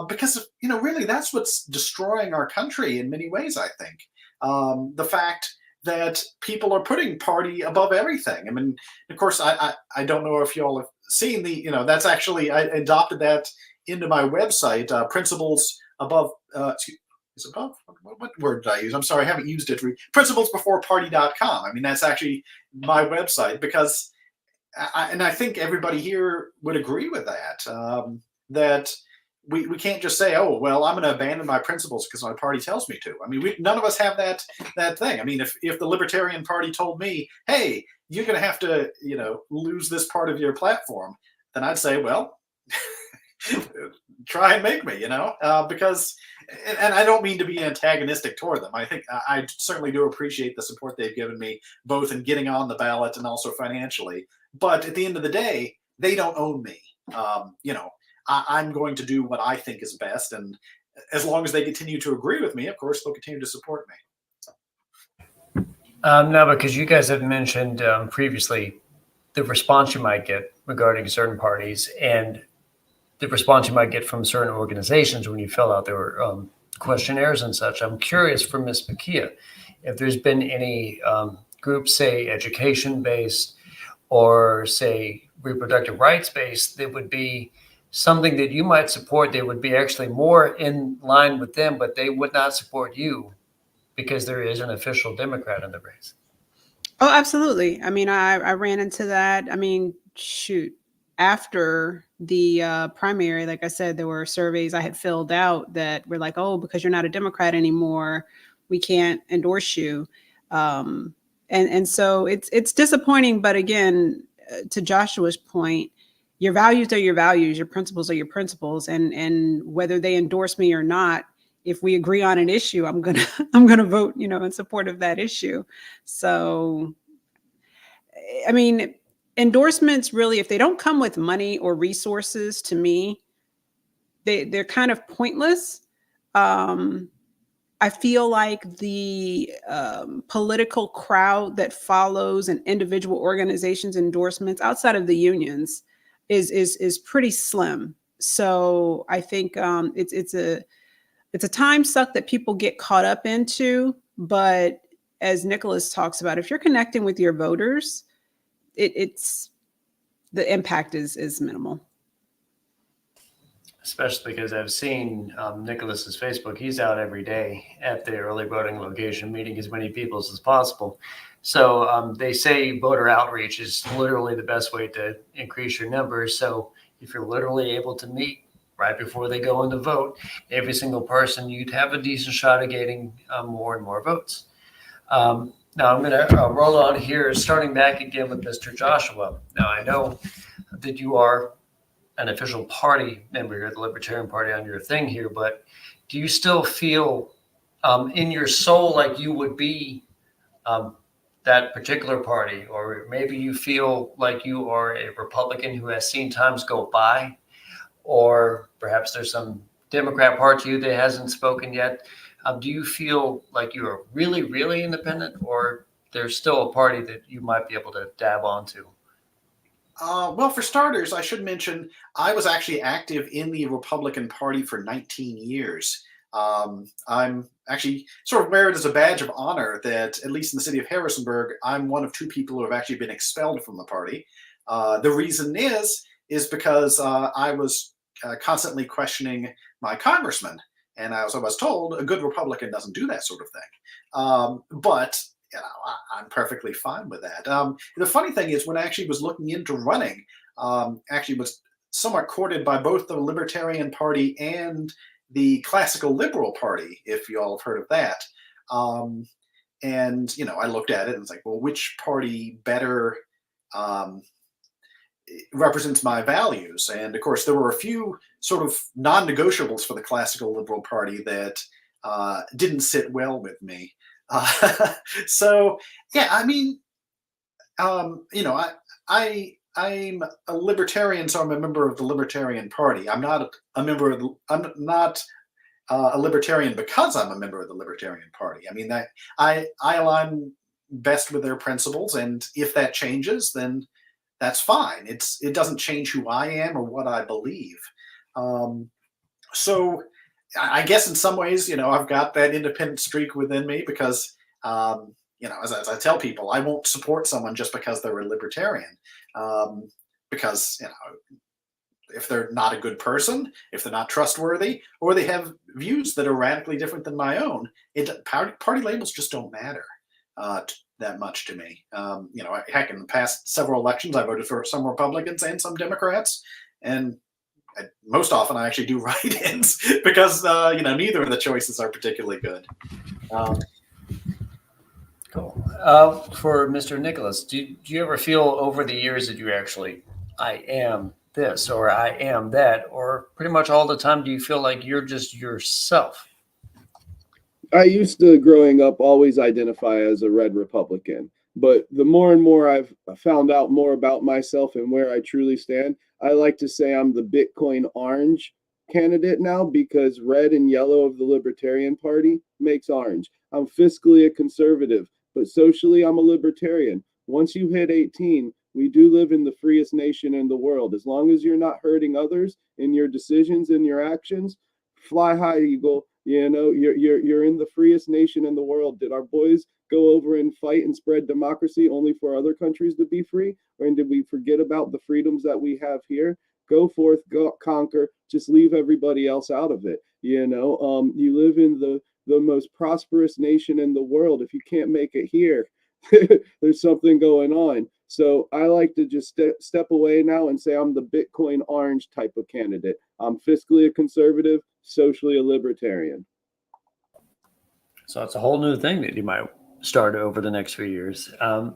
Because, really, that's what's destroying our country in many ways, I think. The fact that people are putting party above everything. I mean, of course, I don't know if you all have seen that's actually, I adopted that into my website, principles above, is it above? What word did I use? I'm sorry, I haven't used it. Principlesbeforeparty.com. I mean, that's actually my website because, I think everybody here would agree with that, that we can't just say, oh, well, I'm going to abandon my principles because my party tells me to. I mean, none of us have that thing. I mean, if the Libertarian Party told me, hey, you're going to have to, lose this part of your platform, then I'd say, well, try and make me, because, and I don't mean to be antagonistic toward them. I think I certainly do appreciate the support they've given me, both in getting on the ballot and also financially. But at the end of the day, they don't own me. I'm going to do what I think is best. And as long as they continue to agree with me, of course, they'll continue to support me. No, because you guys have mentioned previously the response you might get regarding certain parties and the response you might get from certain organizations when you fill out their questionnaires and such. I'm curious for Ms. Makya, if there's been any groups, say education-based or say reproductive rights-based, that would be something that you might support. They would be actually more in line with them, but they would not support you because there is an official Democrat in the race. Oh, absolutely. I mean, I ran into that. I mean, shoot. After the primary, like I said, there were surveys I had filled out that were like, oh, because you're not a Democrat anymore, we can't endorse you. And so it's disappointing. But again, to Joshua's point, your values are your values, your principles are your principles. And whether they endorse me or not, if we agree on an issue, I'm gonna vote, in support of that issue. So, I mean, endorsements really, if they don't come with money or resources, to me, they're kind of pointless. I feel like the political crowd that follows an individual organization's endorsements outside of the unions is pretty slim. So I think it's a time suck that people get caught up into. But as Nicholas talks about, if you're connecting with your voters, it's the impact is minimal. Especially because I've seen Nicholas's Facebook. He's out every day at the early voting location, meeting as many people as possible. So they say voter outreach is literally the best way to increase your numbers. So if you're literally able to meet right before they go in to vote, every single person, you'd have a decent shot at getting more and more votes. Now I'm going to roll on here, starting back again with Mr. Joshua. Now I know that you are an official party member here at the Libertarian Party on your thing here, but do you still feel in your soul like you would be that particular party, or maybe you feel like you are a Republican who has seen times go by, or perhaps there's some Democrat part to you that hasn't spoken yet? Do you feel like you are really, really independent, or there's still a party that you might be able to dab onto? Well, for starters, I should mention I was actually active in the Republican Party for 19 years. I'm actually sort of wear it as a badge of honor that, at least in the city of Harrisonburg, I'm one of two people who have actually been expelled from the party. The reason is because I was constantly questioning my congressman, and as I was told, a good Republican doesn't do that sort of thing. But you know, I'm perfectly fine with that. The funny thing is, when I actually was looking into running, actually was somewhat courted by both the Libertarian Party and the Classical Liberal Party, if you all have heard of that. And you know, I looked at it and was like, well, which party better represents my values? And of course, there were a few sort of non-negotiables for the Classical Liberal Party that didn't sit well with me. So yeah, I mean, you know, I'm a libertarian, so I'm a member of the Libertarian Party. I'm not a member of the, I'm not a libertarian because I'm a member of the Libertarian Party. I mean, that I align best with their principles, and if that changes, then that's fine. It doesn't change who I am or what I believe. So I guess in some ways, you know, I've got that independent streak within me because, you know, as I tell people, I won't support someone just because they're a libertarian, because, you know, if they're not a good person, if they're not trustworthy, or they have views that are radically different than my own, party labels just don't matter that much to me. You know, heck, in the past several elections, I voted for some Republicans and some Democrats, and most often I actually do write-ins because you know, neither of the choices are particularly good. Cool. For Mr. Nicholas, do you ever feel over the years that you actually, I am this or I am that, or pretty much all the time, do you feel like you're just yourself? I used to, growing up, always identify as a red Republican. But the more and more I've found out more about myself and where I truly stand, I like to say I'm the Bitcoin orange candidate now, because red and yellow of the Libertarian Party makes orange. I'm fiscally a conservative, but socially I'm a libertarian. Once you hit 18, we do live in the freest nation in the world. As long as you're not hurting others in your decisions and your actions, fly high, eagle. You know, you're in the freest nation in the world. Did our boys go over and fight and spread democracy only for other countries to be free? Or did we forget about the freedoms that we have here? Go forth, go conquer, just leave everybody else out of it. You know, you live in the most prosperous nation in the world. If you can't make it here, there's something going on. So I like to just step away now and say I'm the Bitcoin orange type of candidate. I'm fiscally a conservative, socially a libertarian. So it's a whole new thing that you might start over the next few years.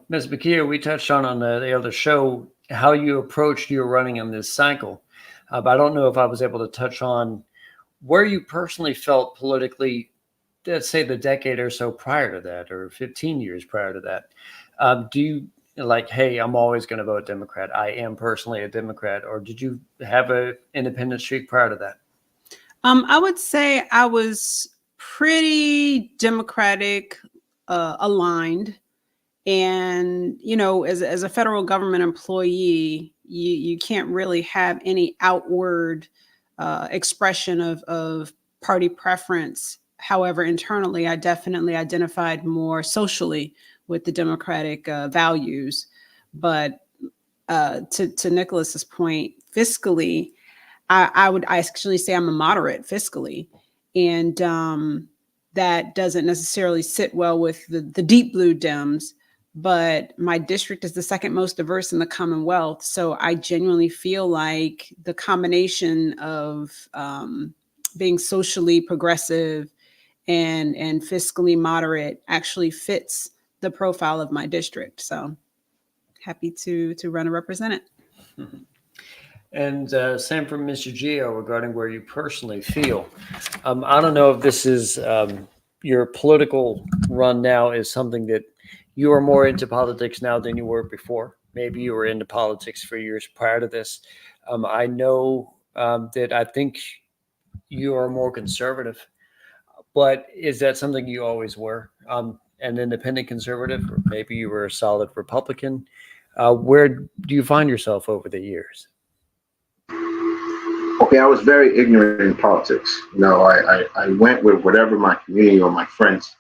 Ms. Makya, we touched on the other show how you approached your running in this cycle, but I don't know if I was able to touch on where you personally felt politically, let's say the decade or so prior to that, or 15 years prior to that. Do you like, hey, I'm always going to vote Democrat, I am personally a Democrat, or did you have an independent streak prior to that? I would say I was pretty Democratic aligned. And, you know, as a federal government employee, you can't really have any outward expression of party preference. However, internally, I definitely identified more socially with the Democratic values. But to Nicholas's point, fiscally, I would actually say I'm a moderate fiscally. And that doesn't necessarily sit well with the deep blue Dems. But my district is the second most diverse in the Commonwealth. So I genuinely feel like the combination of being socially progressive and fiscally moderate actually fits the profile of my district. So happy to run and represent it. Mm-hmm. And same for Mr. Gio regarding where you personally feel. I don't know if this is your political run now is something that you are more into politics now than you were before. Maybe you were into politics for years prior to this. I know that I think you are more conservative, but is that something you always were? An independent conservative, or maybe you were a solid Republican? Where do you find yourself over the years? Okay, I was very ignorant in politics. I went with whatever my community or my friends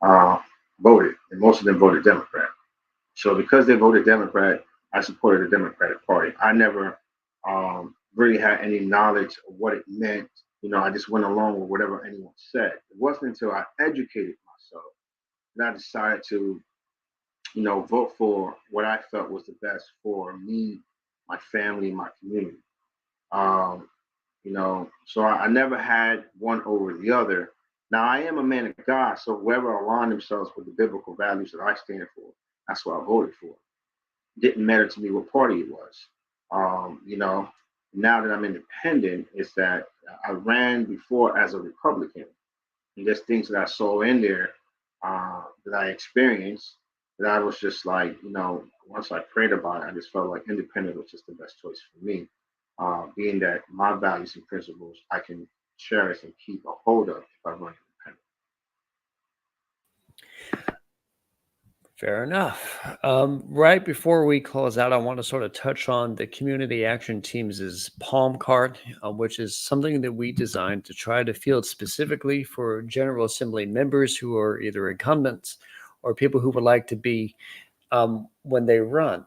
uh, voted, and most of them voted Democrat. So because they voted Democrat, I supported the Democratic Party. I never really had any knowledge of what it meant. I just went along with whatever anyone said. It wasn't until I educated myself that I decided to, vote for what I felt was the best for me, my family, my community. Um, so I never had one over the other. Now I am a man of God, so whoever aligned themselves with the biblical values that I stand for, that's what I voted for. It didn't matter to me what party it was. Now that I'm independent, is that I ran before as a Republican, and there's things that I saw in there that I experienced that I was just like, once I prayed about it, I just felt like independent was just the best choice for me. Being that my values and principles I can cherish and keep a hold of if I run independent. Fair enough. Right before we close out, I want to sort of touch on the Community Action Team's Palm Card, which is something that we designed to try to field specifically for General Assembly members who are either incumbents or people who would like to be when they run.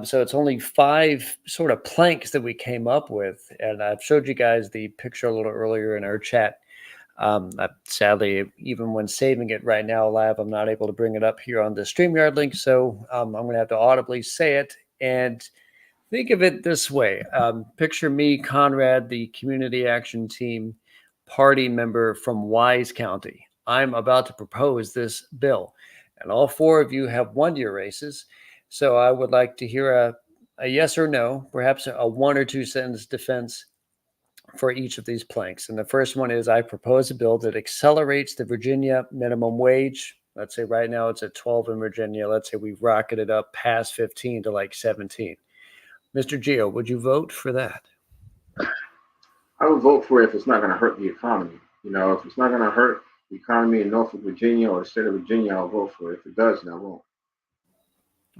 So it's only 5 sort of planks that we came up with, and I've showed you guys the picture a little earlier in our chat. Sadly, even when saving it right now live, I'm not able to bring it up here on the StreamYard link, so I'm going to have to audibly say it. And think of it this way. Picture me, Conrad, the Community Action Team party member from Wise County. I'm about to propose this bill, and all 4 of you have 1-year races. So I would like to hear a yes or no, perhaps a 1 or 2 sentence defense for each of these planks. And the first one is, I propose a bill that accelerates the Virginia minimum wage. Let's say right now it's at 12 in Virginia. Let's say we rocket it up past 15 to like 17. Mr. Gio, would you vote for that? I would vote for it if it's not going to hurt the economy. If it's not going to hurt the economy in Norfolk, Virginia, or the state of Virginia, I'll vote for it. If it does, then I won't.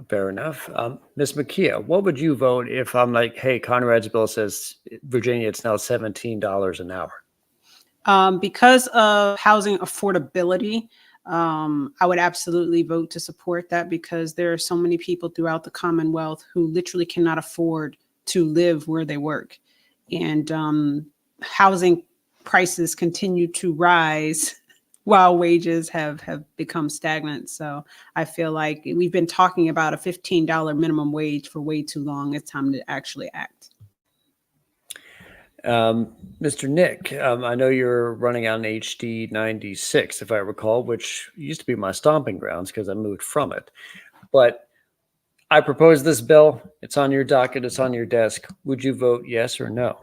Fair enough. Ms. Makya, what would you vote if I'm like, hey, Conrad's bill says Virginia, it's now $17 an hour? Because of housing affordability, I would absolutely vote to support that, because there are so many people throughout the Commonwealth who literally cannot afford to live where they work. And housing prices continue to rise while wages have become stagnant. So I feel like we've been talking about a $15 minimum wage for way too long. It's time to actually act. Mr. Nick, I know you're running on HD 96, if I recall, which used to be my stomping grounds because I moved from it. But I propose this bill. It's on your docket. It's on your desk. Would you vote yes or no?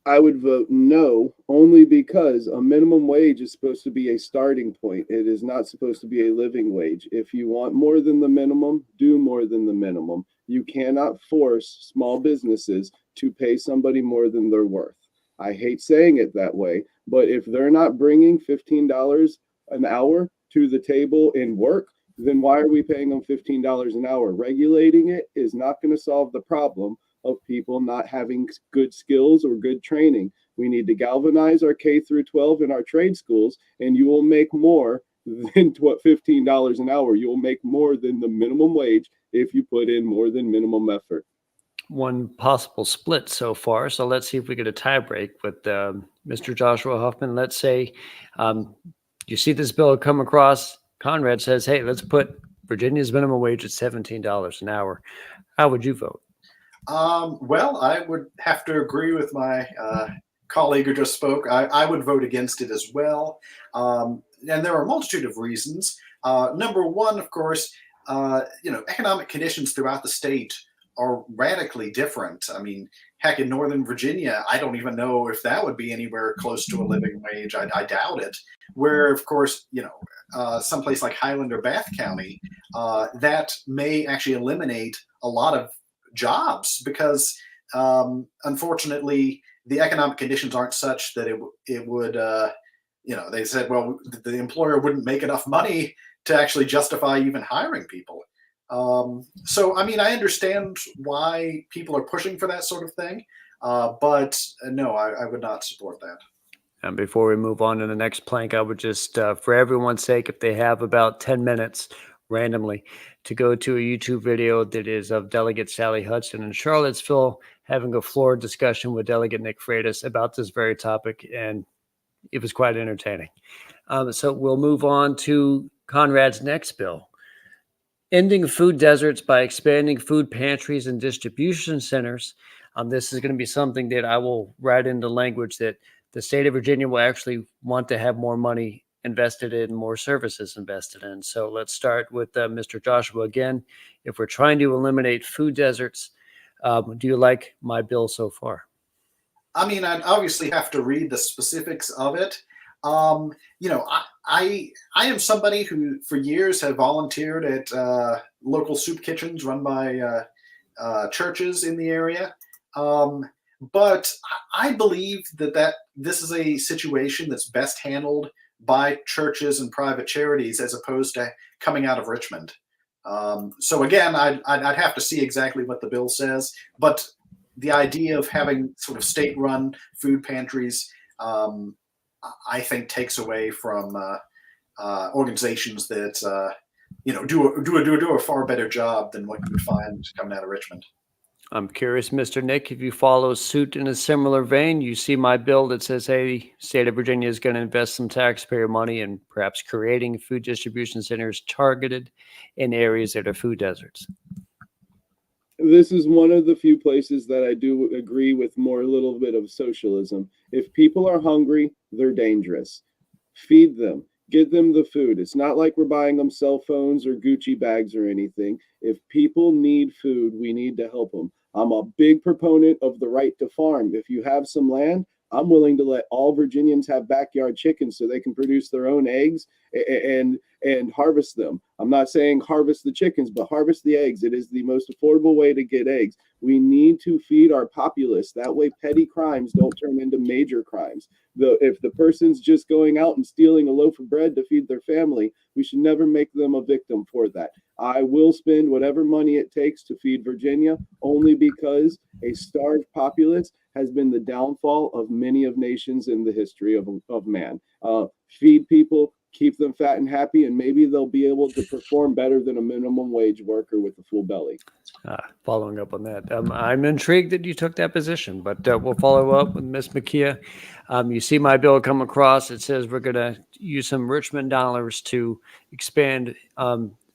I would vote no, only because a minimum wage is supposed to be a starting point. It is not supposed to be a living wage. If you want more than the minimum, do more than the minimum. You cannot force small businesses to pay somebody more than they're worth. I hate saying it that way, but if they're not bringing $15 an hour to the table in work, then why are we paying them $15 an hour? Regulating it is not going to solve the problem of people not having good skills or good training. We need to galvanize our K through 12 in our trade schools, and you will make more than $15 an hour. You will make more than the minimum wage if you put in more than minimum effort. One possible split so far. So let's see if we get a tie break with Mr. Joshua Huffman. Let's say you see this bill come across. Conrad says, hey, let's put Virginia's minimum wage at $17 an hour. How would you vote? Well, I would have to agree with my colleague who just spoke. I would vote against it as well. And there are a multitude of reasons. Number one, of course, economic conditions throughout the state are radically different. I mean, heck, in Northern Virginia, I don't even know if that would be anywhere close to a living wage. I doubt it. Where, of course, someplace like Highland or Bath County, that may actually eliminate a lot of jobs because, unfortunately, the economic conditions aren't such that it would, they said, well, the employer wouldn't make enough money to actually justify even hiring people. So, I mean, I understand why people are pushing for that sort of thing, but no, I would not support that. And before we move on to the next plank, I would just, for everyone's sake, if they have about 10 minutes randomly, to go to a YouTube video that is of Delegate Sally Hudson in Charlottesville having a floor discussion with Delegate Nick Freitas about this very topic, and it was quite entertaining. So we'll move on to Conrad's next bill. Ending food deserts by expanding food pantries and distribution centers. This is going to be something that I will write into language that the state of Virginia will actually want to have more money invested in, more services invested in. So let's start with Mr. Joshua again. If we're trying to eliminate food deserts, do you like my bill so far? I mean, I'd obviously have to read the specifics of it. You know, I am somebody who for years have volunteered at local soup kitchens run by churches in the area. But I believe that this is a situation that's best handled by churches and private charities as opposed to coming out of Richmond. So again, I'd have to see exactly what the bill says, but the idea of having sort of state-run food pantries, I think, takes away from organizations that do a far better job than what you would find coming out of Richmond. I'm curious, Mr. Nick, if you follow suit in a similar vein, you see my bill that says, hey, the state of Virginia is going to invest some taxpayer money in perhaps creating food distribution centers targeted in areas that are food deserts. This is one of the few places that I do agree with a little bit of socialism. If people are hungry, they're dangerous. Feed them. Get them the food. It's not like we're buying them cell phones or Gucci bags or anything. If people need food, we need to help them. I'm a big proponent of the right to farm. If you have some land, I'm willing to let all Virginians have backyard chickens so they can produce their own eggs and harvest them. I'm not saying harvest the chickens, but harvest the eggs. It is the most affordable way to get eggs. We need to feed our populace. That way petty crimes don't turn into major crimes. If the person's just going out and stealing a loaf of bread to feed their family, we should never make them a victim for that. I will spend whatever money it takes to feed Virginia, only because a starved populace has been the downfall of many of nations in the history of man. Feed people, keep them fat and happy, and maybe they'll be able to perform better than a minimum wage worker with a full belly. Following up on that, I'm intrigued that you took that position, but we'll follow up with Ms. Makya. You see my bill come across. It says we're going to use some Richmond dollars to expand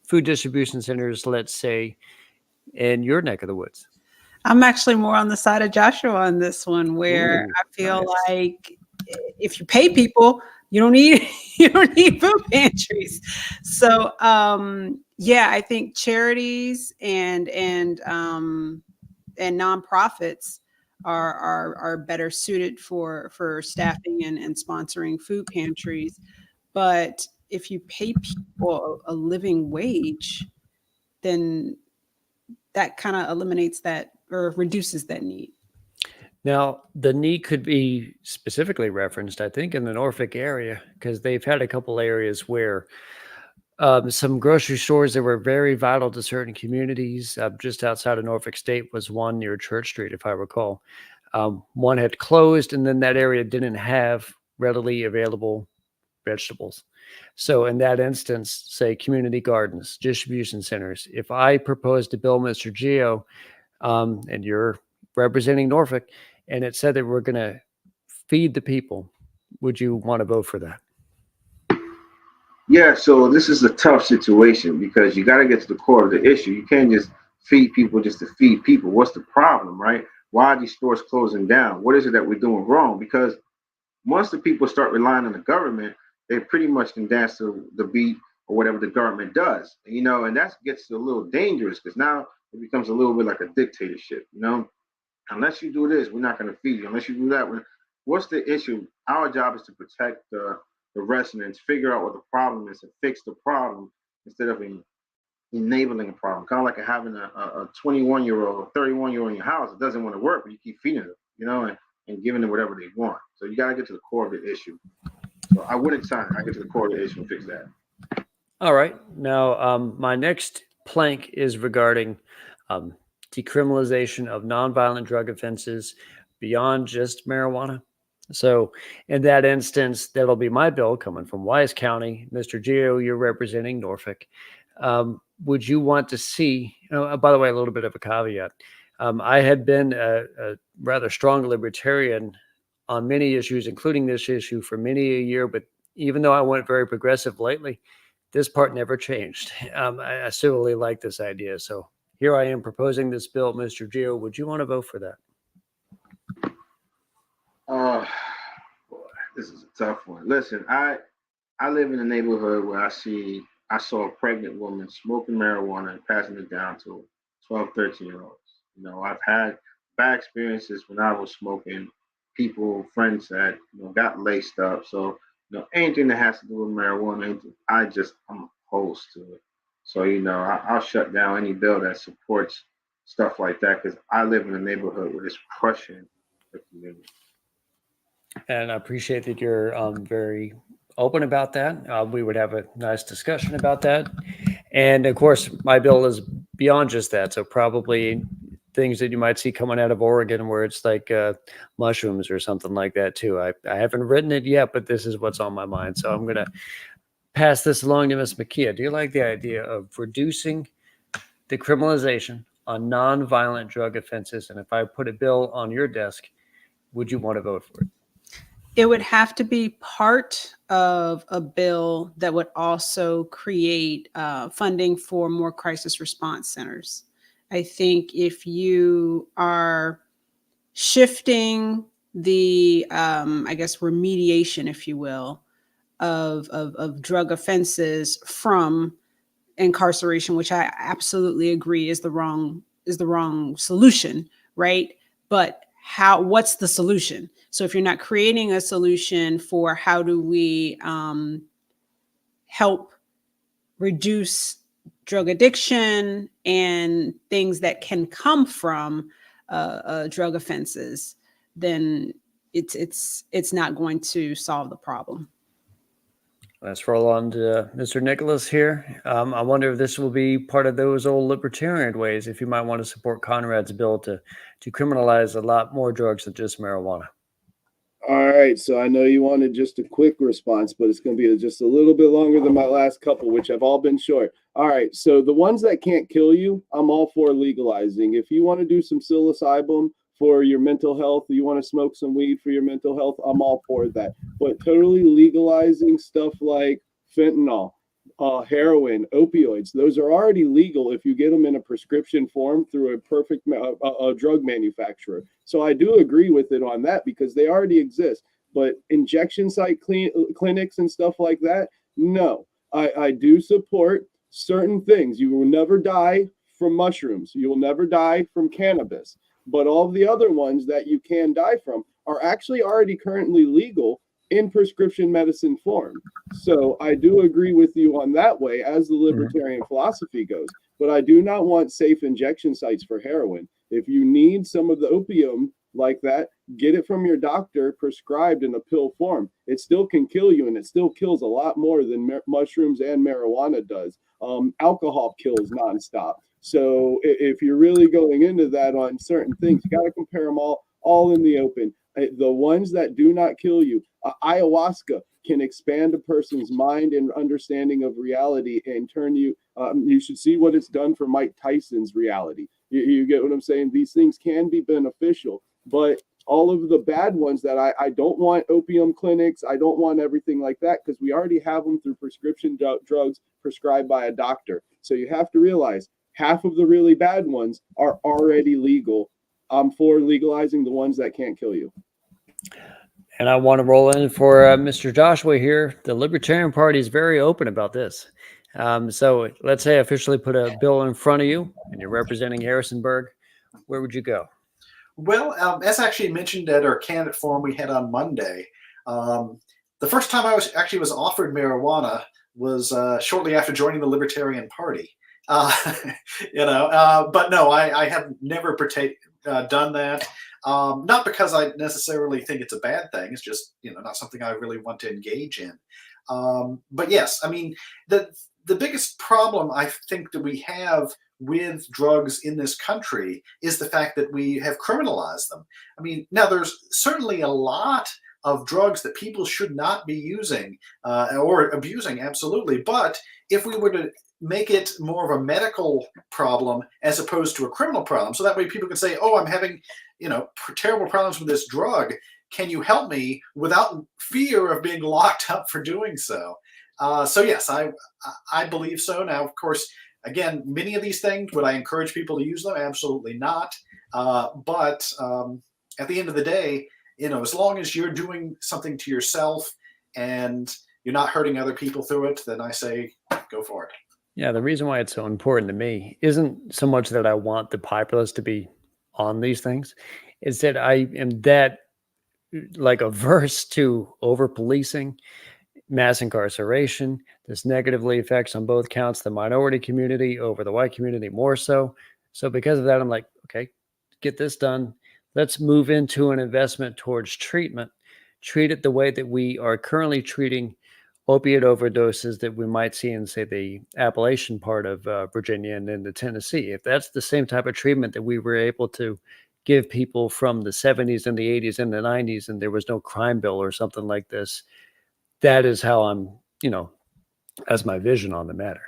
food distribution centers, let's say, in your neck of the woods. I'm actually more on the side of Joshua on this one, where I feel like if you pay people, you don't need food pantries. So I think charities and nonprofits are better suited for staffing and sponsoring food pantries. But if you pay people a living wage, then that kind of eliminates that or reduces that need. Now, the need could be specifically referenced, I think, in the Norfolk area, because they've had a couple areas where some grocery stores that were very vital to certain communities, just outside of Norfolk State was one near Church Street, if I recall. One had closed, and then that area didn't have readily available vegetables. So in that instance, say community gardens, distribution centers, if I proposed to bill Mr. Gio, and you're representing Norfolk, and it said that we're going to feed the people, would you want to vote for that? Yeah, so this is a tough situation because you got to get to the core of the issue. You can't just feed people just to feed people. What's the problem, right? Why are these stores closing down? What is it that we're doing wrong? Because once the people start relying on the government, they pretty much can dance to the beat or whatever the government does, and that gets a little dangerous because now it becomes a little bit like a dictatorship, Unless you do this, we're not going to feed you. Unless you do that, what's the issue? Our job is to protect the residents, figure out what the problem is, and fix the problem instead of enabling a problem. Kind of like having a 21-year-old, 31-year-old in your house. It doesn't want to work, but you keep feeding them, and giving them whatever they want. So you got to get to the core of the issue. So I wouldn't sign it. I get to the core of the issue and fix that. All right. Now, my next plank is regarding decriminalization of nonviolent drug offenses beyond just marijuana. So in that instance, that'll be my bill coming from Wise County. Mr. Gio, you're representing Norfolk. Would you want to see, by the way, a little bit of a caveat. I had been a rather strong libertarian on many issues, including this issue, for many a year. But even though I went very progressive lately, this part never changed. I still really like this idea. So here I am proposing this bill. Mr. Gio, would you want to vote for that? Boy, this is a tough one. Listen, I live in a neighborhood where I saw a pregnant woman smoking marijuana and passing it down to 12, 13-year-olds. I've had bad experiences when I was smoking. People, friends that got laced up. So anything that has to do with marijuana, I'm opposed to it. So I'll shut down any bill that supports stuff like that because I live in a neighborhood where it's crushing the community. And I appreciate that you're very open about that. We would have a nice discussion about that. And of course, my bill is beyond just that. So probably things that you might see coming out of Oregon where it's like mushrooms or something like that too. I haven't written it yet, but this is what's on my mind. So I'm going to pass this along to Ms. Makya. Do you like the idea of reducing the criminalization on nonviolent drug offenses? And if I put a bill on your desk, would you want to vote for it? It would have to be part of a bill that would also create funding for more crisis response centers. I think if you are shifting the, remediation, if you will, of drug offenses from incarceration, which I absolutely agree is the wrong solution, right? But what's the solution? So if you're not creating a solution for how do we help reduce drug addiction and things that can come from drug offenses, then it's not going to solve the problem. Let's roll on to Mr. Nicholas here. I wonder if this will be part of those old libertarian ways, if you might want to support Conrad's bill to criminalize a lot more drugs than just marijuana. All right, so I know you wanted just a quick response, but it's going to be just a little bit longer than my last couple, which have all been short. All right, so the ones that can't kill you, I'm all for legalizing. If you want to do some psilocybin for your mental health, you want to smoke some weed for your mental health, I'm all for that. But totally legalizing stuff like fentanyl, heroin, opioids, those are already legal if you get them in a prescription form through a perfect drug manufacturer. So I do agree with it on that because they already exist. But injection site clinics and stuff like that, no. I do support certain things. You will never die from mushrooms. You will never die from cannabis. But all of the other ones that you can die from are actually already currently legal in prescription medicine form. So I do agree with you on that way as the libertarian philosophy goes, but I do not want safe injection sites for heroin. If you need some of the opium like that, get it from your doctor prescribed in a pill form. It still can kill you, and it still kills a lot more than mushrooms and marijuana does. Alcohol kills nonstop. So if you're really going into that on certain things, you got to compare them all in the open. The ones that do not kill you, ayahuasca can expand a person's mind and understanding of reality and turn you. You should see what it's done for Mike Tyson's reality. You get what I'm saying? These things can be beneficial, but all of the bad ones that I don't want opium clinics. I don't want everything like that because we already have them through prescription drugs prescribed by a doctor. So you have to realize half of the really bad ones are already legal. I'm for legalizing the ones that can't kill you. And I want to roll in for Mr. Joshua here. The Libertarian Party is very open about this. So let's say I officially put a bill in front of you and you're representing Harrisonburg. Where would you go? Well, as actually mentioned at our candidate forum we had on Monday, the first time I was offered marijuana was shortly after joining the Libertarian Party. But no, I have never done that. Not because I necessarily think it's a bad thing. It's just, not something I really want to engage in. But yes, I mean, the biggest problem I think that we have with drugs in this country is the fact that we have criminalized them. I mean, now there's certainly a lot of drugs that people should not be using or abusing, absolutely. But if we were to make it more of a medical problem as opposed to a criminal problem, so that way people can say, "Oh, I'm having, terrible problems with this drug. Can you help me?" without fear of being locked up for doing so. So yes, I believe so. Now, of course, again, many of these things, would I encourage people to use them? Absolutely not. But at the end of the day, as long as you're doing something to yourself and you're not hurting other people through it, then I say go for it. Yeah, the reason why it's so important to me isn't so much that I want the populace to be on these things, it's that I am that like averse to over policing, mass incarceration. This negatively affects on both counts the minority community over the white community more so. So because of that, I'm like, okay, get this done. Let's move into an investment towards treatment. Treat it the way that we are currently treating opiate overdoses that we might see in, say, the Appalachian part of Virginia and into Tennessee. If that's the same type of treatment that we were able to give people from the 70s and the 80s and the 90s, and there was no crime bill or something like this, that is how I'm, as my vision on the matter.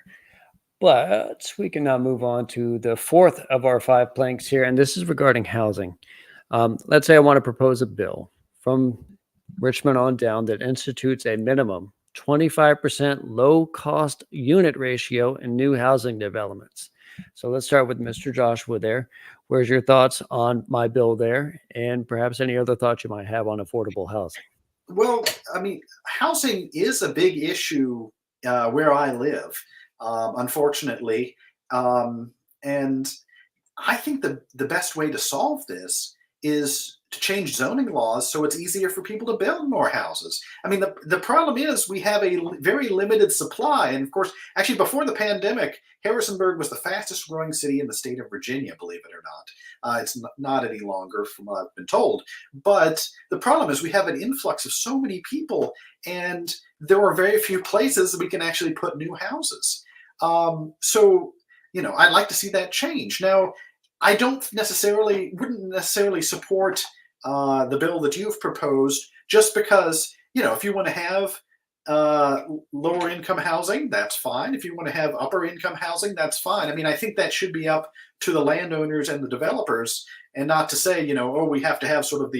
But we can now move on to the fourth of our 5 planks here, and this is regarding housing. Let's say I want to propose a bill from Richmond on down that institutes a minimum 25% low-cost unit ratio in new housing developments. So let's start with Mr. Joshua there. Where's your thoughts on my bill there, and perhaps any other thoughts you might have on affordable housing? Well, I mean, housing is a big issue where I live, unfortunately. And I think the best way to solve this is to change zoning laws so it's easier for people to build more houses. I mean, the problem is we have a very limited supply. And of course, actually, before the pandemic, Harrisonburg was the fastest growing city in the state of Virginia, believe it or not. It's not any longer, from what I've been told. But the problem is we have an influx of so many people, and there are very few places that we can actually put new houses. So, I'd like to see that change. Now, I wouldn't necessarily support the bill that you've proposed, just because, if you want to have lower income housing, that's fine. If you want to have upper income housing, that's fine. I mean, I think that should be up to the landowners and the developers, and not to say, oh, we have to have sort of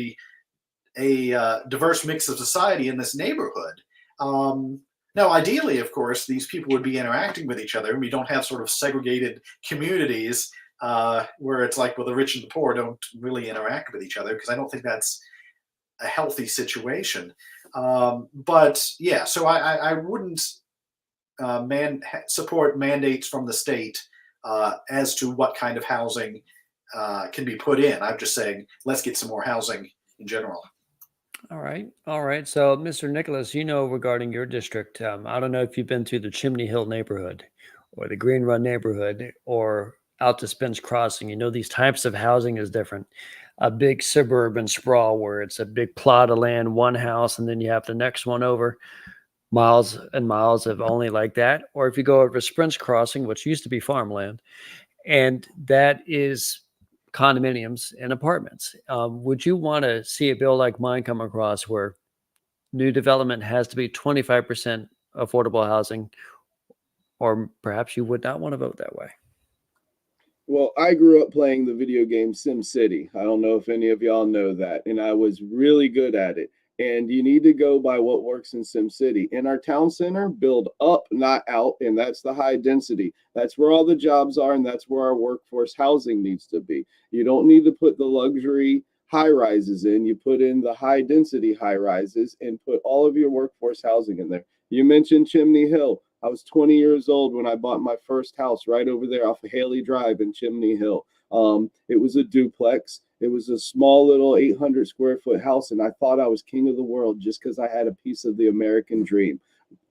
a diverse mix of society in this neighborhood. Now, ideally, of course, these people would be interacting with each other, and we don't have sort of segregated communities where it's like, well, the rich and the poor don't really interact with each other, because I don't think that's a healthy situation. But yeah, so I wouldn't support mandates from the state as to what kind of housing can be put in. I'm just saying, let's get some more housing in general. All right. So, Mr. Nicholas, regarding your district, I don't know if you've been to the Chimney Hill neighborhood or the Green Run neighborhood or out to Spence Crossing. These types of housing is different. A big suburban sprawl where it's a big plot of land, one house, and then you have the next one over, miles and miles of only like that. Or if you go over to Spence Crossing, which used to be farmland, and that is condominiums and apartments. Would you want to see a bill like mine come across where new development has to be 25% affordable housing, or perhaps you would not want to vote that way? Well, I grew up playing the video game Sim City. I don't know if any of y'all know that, and I was really good at it. And you need to go by what works in Sim City. In our town center, build up, not out, and that's the high density. That's where all the jobs are, and that's where our workforce housing needs to be. You don't need to put the luxury high rises in. You put in the high density high rises and put all of your workforce housing in there. You mentioned Chimney Hill. I was 20 years old when I bought my first house right over there off of Haley Drive in Chimney Hill. It was a duplex. It was a small little 800 square foot house, and I thought I was king of the world just because I had a piece of the American dream.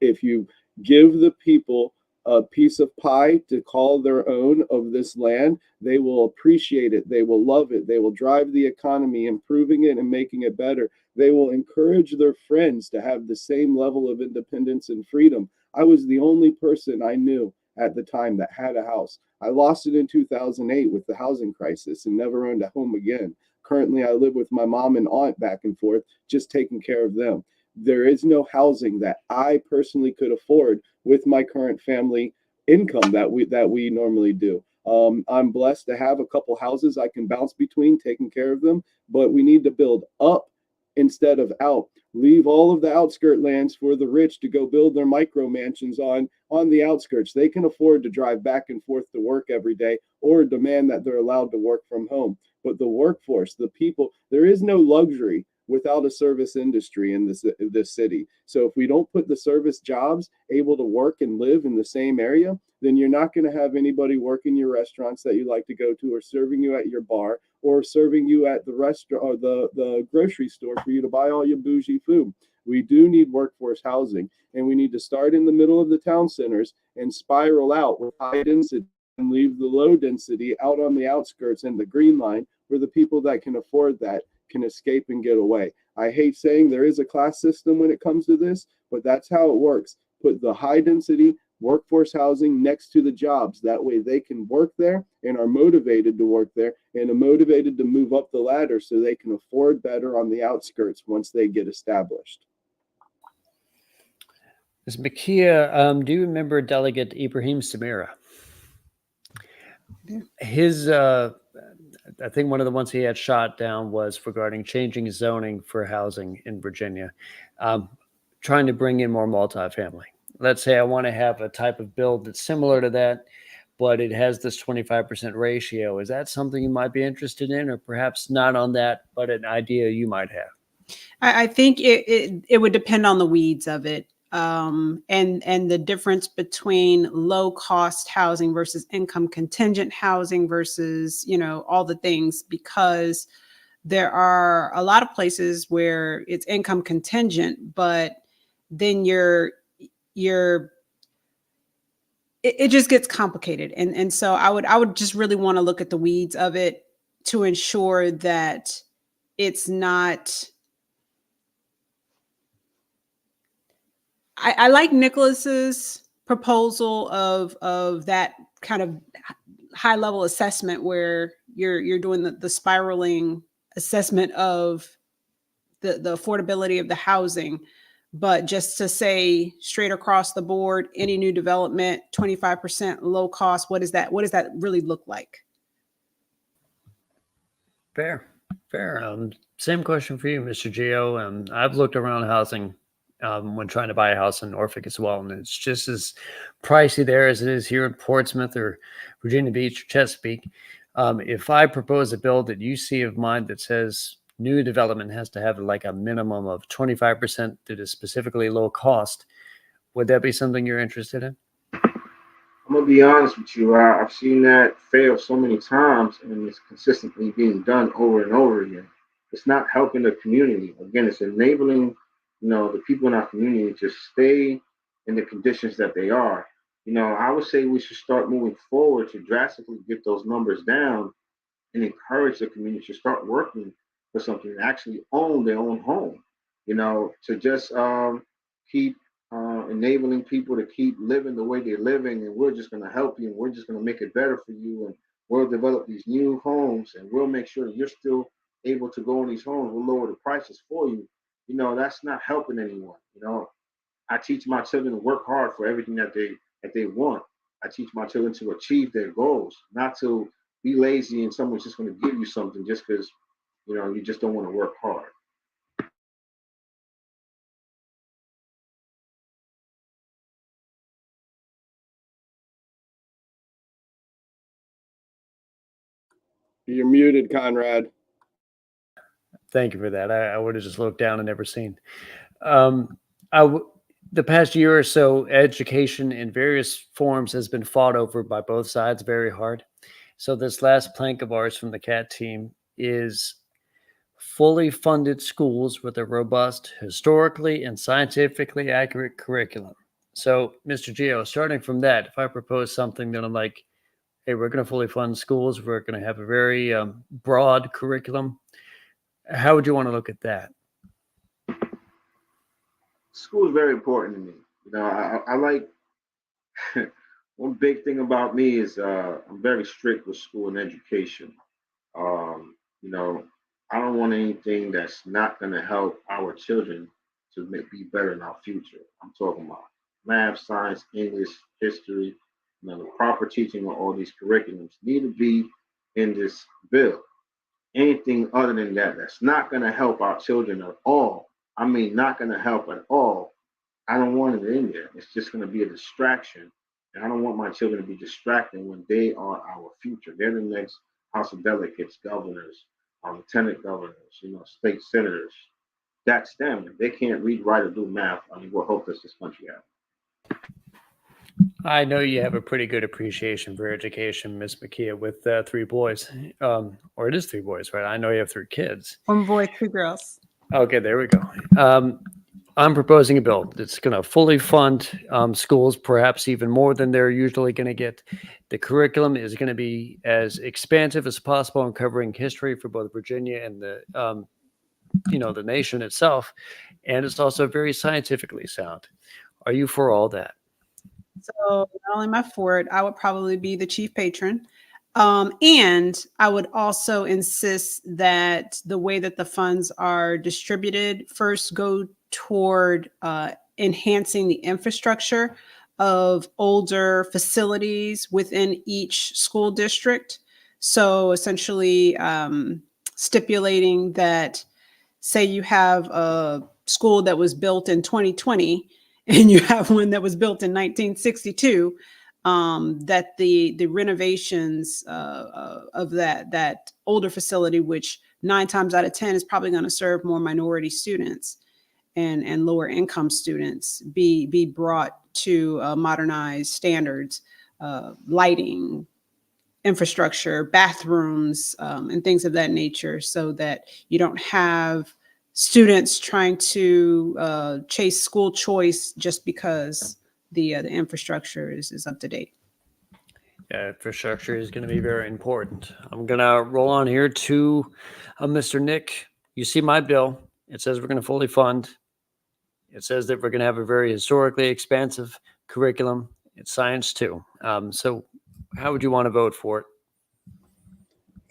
If you give the people a piece of pie to call their own of this land, they will appreciate it. They will love it. They will drive the economy, improving it and making it better. They will encourage their friends to have the same level of independence and freedom. I was the only person I knew at the time that had a house. I lost it in 2008 with the housing crisis and never owned a home again. Currently, I live with my mom and aunt back and forth, just taking care of them. There is no housing that I personally could afford with my current family income that we normally do. I'm blessed to have a couple houses I can bounce between, taking care of them, but we need to build up instead of out. Leave all of the outskirt lands for the rich to go build their micro mansions on the outskirts. They can afford to drive back and forth to work every day or demand that they're allowed to work from home. But the workforce, the people, there is no luxury without a service industry in this city. So if we don't put the service jobs able to work and live in the same area, then you're not going to have anybody working your restaurants that you like to go to, or serving you at your bar, or serving you at the restaurant or the grocery store for you to buy all your bougie food. We do need workforce housing, and we need to start in the middle of the town centers and spiral out with high density and leave the low density out on the outskirts and the green line, where the people that can afford that can escape and get away. I hate saying there is a class system when it comes to this, but that's how it works. Put the high density workforce housing next to the jobs. That way they can work there and are motivated to work there and are motivated to move up the ladder so they can afford better on the outskirts once they get established. Ms. Makya, do you remember Delegate Ibrahim Samira? Yeah. His, I think one of the ones he had shot down was regarding changing zoning for housing in Virginia, trying to bring in more multifamily. Let's say I want to have a type of build that's similar to that, but it has this 25% ratio. Is that something you might be interested in, or perhaps not on that, but an idea you might have? I think it would depend on the weeds of it, and the difference between low cost housing versus income contingent housing versus, you know, all the things, because there are a lot of places where it's income contingent, but then it just gets complicated. And so I would just really want to look at the weeds of it to ensure that it's not. I like Nicholas's proposal of that kind of high level assessment where you're doing the spiraling assessment of the affordability of the housing. But just to say straight across the board, any new development, 25% low cost, what does that really look like? Fair. Same question for you, Mr. Gio. I've looked around housing when trying to buy a house in Norfolk as well, and it's just as pricey there as it is here in Portsmouth or Virginia Beach or Chesapeake. If I propose a build that you see of mine that says new development has to have like a minimum of 25% that is specifically low cost, would that be something you're interested in? I'm gonna be honest with you. I've seen that fail so many times, and it's consistently being done over and over again. It's not helping the community. Again, it's enabling, the people in our community to stay in the conditions that they are. I would say we should start moving forward to drastically get those numbers down and encourage the community to start working for something and actually own their own home. To just keep enabling people to keep living the way they're living, and we're just going to help you, and we're just going to make it better for you, and we'll develop these new homes, and we'll make sure that you're still able to go in these homes. We'll lower the prices for you. That's not helping anyone. I teach my children to work hard for everything that they want. I teach my children to achieve their goals, not to be lazy and someone's just going to give you something just because you just don't want to work hard. You're muted, Conrad. Thank you for that. I would have just looked down and never seen. The past year or so, education in various forms has been fought over by both sides very hard. So this last plank of ours from the CAT team is fully funded schools with a robust, historically and scientifically accurate curriculum. So, Mr. Gio, starting from that, if I propose something that I'm like, hey, we're going to fully fund schools, we're going to have a very broad curriculum, how would you want to look at that? School is very important to me. I like one big thing about me is I'm very strict with school and education. Um, you know, I don't want anything that's not going to help our children to be better in our future. I'm talking about math, science, English, history. The proper teaching of all these curriculums need to be in this bill. Anything other than that, that's not going to help our children at all. I mean, not going to help at all. I don't want it in there. It's just going to be a distraction. And I don't want my children to be distracted when they are our future. They're the next House of Delegates, governors, lieutenant governors, state senators. That's them. If they can't read, write, or do math, I mean, what hope does this country have? I know you have a pretty good appreciation for education, Miss Makya, with 3 boys. Or it is 3 boys, right? I know you have 3 kids. 1 boy, 2 girls. Okay, there we go. I'm proposing a bill that's going to fully fund schools, perhaps even more than they're usually going to get. The curriculum is going to be as expansive as possible in covering history for both Virginia and the nation itself, and it's also very scientifically sound. Are you for all that? So not only am I for it, I would probably be the chief patron. And I would also insist that the way that the funds are distributed first go toward enhancing the infrastructure of older facilities within each school district. So essentially stipulating that, say you have a school that was built in 2020 and you have one that was built in 1962, that the renovations of that older facility, which 9 times out of 10 is probably going to serve more minority students and lower income students, be brought to modernized standards, lighting, infrastructure, bathrooms, and things of that nature, so that you don't have students trying to chase school choice just because the infrastructure is up to date. Yeah, infrastructure is going to be very important. I'm going to roll on here to Mr. Nick. You see my bill. It says we're going to fully fund. It says that we're going to have a very historically expansive curriculum. It's science too. So how would you want to vote for it?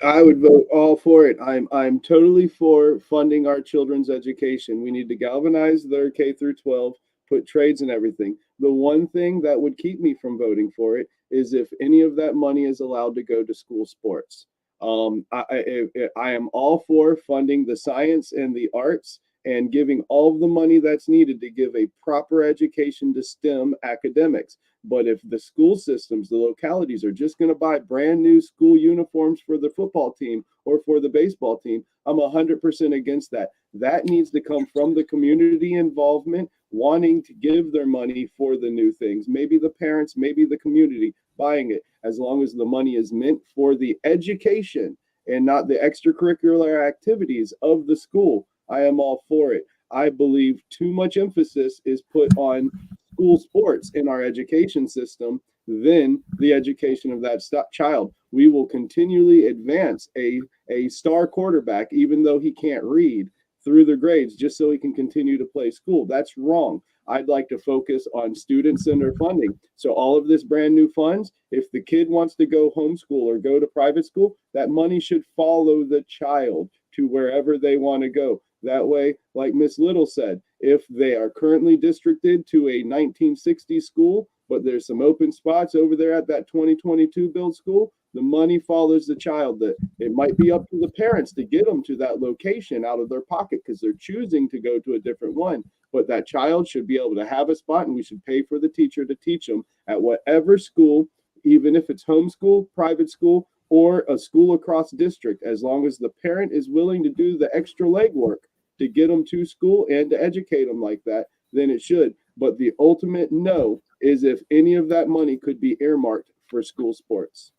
I would vote all for it. I'm totally for funding our children's education. We need to galvanize their K through 12, put trades and everything. The one thing that would keep me from voting for it is if any of that money is allowed to go to school sports. I am all for funding the science and the arts and giving all of the money that's needed to give a proper education to STEM academics. But if the school systems, the localities are just going to buy brand new school uniforms for the football team or for the baseball team, I'm 100% against that. That needs to come from the community involvement, wanting to give their money for the new things. Maybe the parents, maybe the community buying it, as long as the money is meant for the education and not the extracurricular activities of the school. I am all for it. I believe too much emphasis is put on school sports in our education system than the education of that child. We will continually advance a star quarterback, even though he can't read, through the grades just so he can continue to play school. That's wrong. I'd like to focus on student-centered funding. So all of this brand new funds, if the kid wants to go homeschool or go to private school, that money should follow the child to wherever they want to go. That way, like Miss Little said, if they are currently districted to a 1960s school, but there's some open spots over there at that 2022 build school, the money follows the child. That it might be up to the parents to get them to that location out of their pocket because they're choosing to go to a different one. But that child should be able to have a spot, and we should pay for the teacher to teach them at whatever school, even if it's homeschool, private school, or a school across district, as long as the parent is willing to do the extra legwork to get them to school and to educate them like that, then it should. But the ultimate no is if any of that money could be earmarked for school sports.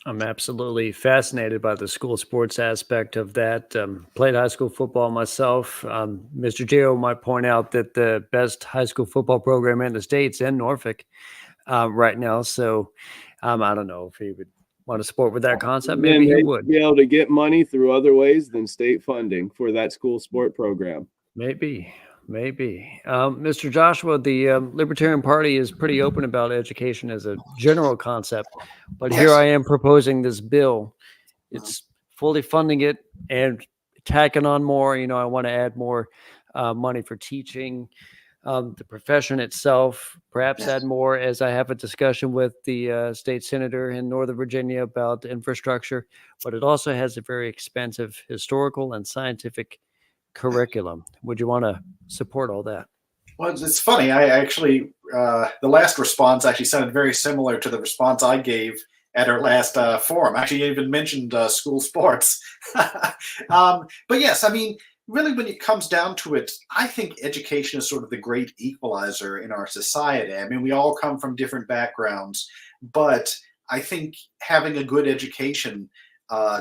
I'm absolutely fascinated by the school sports aspect of that. Played high school football myself. Mr. Gio might point out that the best high school football program in the States in Norfolk right now. So I don't know if he would want to support with that concept. Maybe he would be able to get money through other ways than state funding for that school sport program. Maybe Maybe. Mr. Joshua, the Libertarian Party is pretty open about education as a general concept, but here Yes. I am proposing this bill. It's fully funding it and tacking on more. I want to add more money for teaching, the profession itself, perhaps Yes. add more as I have a discussion with the state senator in Northern Virginia about infrastructure, but it also has a very expensive historical and scientific curriculum. Would you want to support all that? Well, it's funny. I actually, the last response actually sounded very similar to the response I gave at our last forum. Actually, you even mentioned school sports. But yes, I mean, really, when it comes down to it, I think education is sort of the great equalizer in our society. I mean, we all come from different backgrounds, but I think having a good education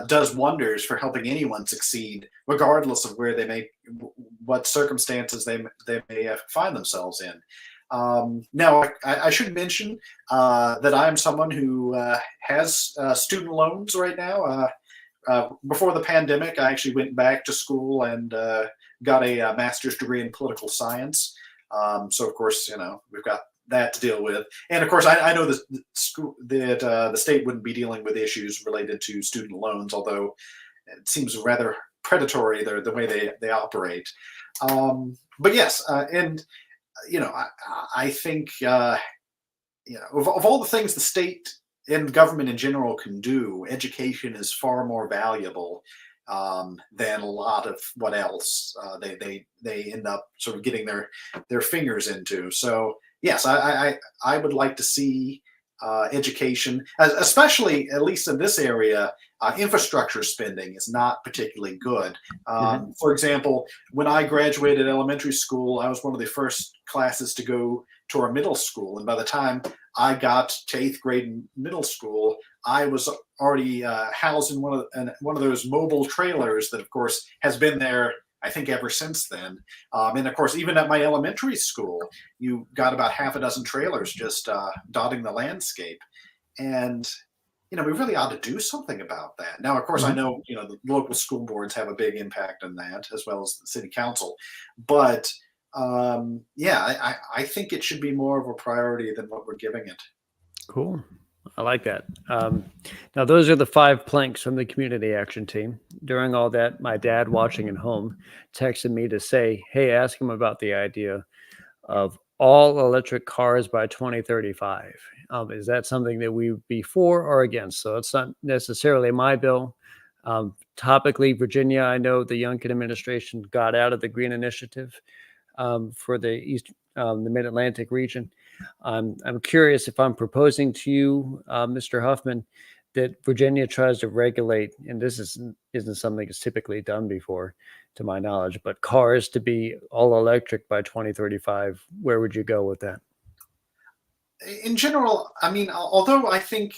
does wonders for helping anyone succeed, regardless of where they may, what circumstances they may find themselves in. Now, I should mention that I am someone who has student loans right now. Before the pandemic, I actually went back to school and got a master's degree in political science. So, of course, we've got that to deal with. And of course, I know that the state wouldn't be dealing with issues related to student loans, although it seems rather predatory the way they operate. But yes, and I think of all the things the state and government in general can do, education is far more valuable than a lot of what else they end up sort of getting their fingers into. So yes, I would like to see education, especially at least in this area. Infrastructure spending is not particularly good. For example, when I graduated elementary school, I was one of the first classes to go to our middle school, and by the time I got to 8th grade in middle school, I was already housed in one of those mobile trailers that, of course, has been there, I think, ever since then. And of course, even at my elementary school, you got about half a dozen trailers just dotting the landscape. And we really ought to do something about that. Now, of course, I know the local school boards have a big impact on that, as well as the city council. But I think it should be more of a priority than what we're giving it. Cool. I like that. Now, those are the 5 planks from the community action team. During all that, my dad, watching at home, texted me to say, hey, ask him about the idea of all electric cars by 2035. Is that something that we would be for or against? So it's not necessarily my bill. Topically, Virginia, I know the Youngkin administration got out of the Green Initiative for the Mid-Atlantic region. I'm curious if I'm proposing to you, Mr. Huffman, that Virginia tries to regulate, and this isn't something that's typically done before, to my knowledge, but cars to be all electric by 2035. Where would you go with that? In general, I mean, although I think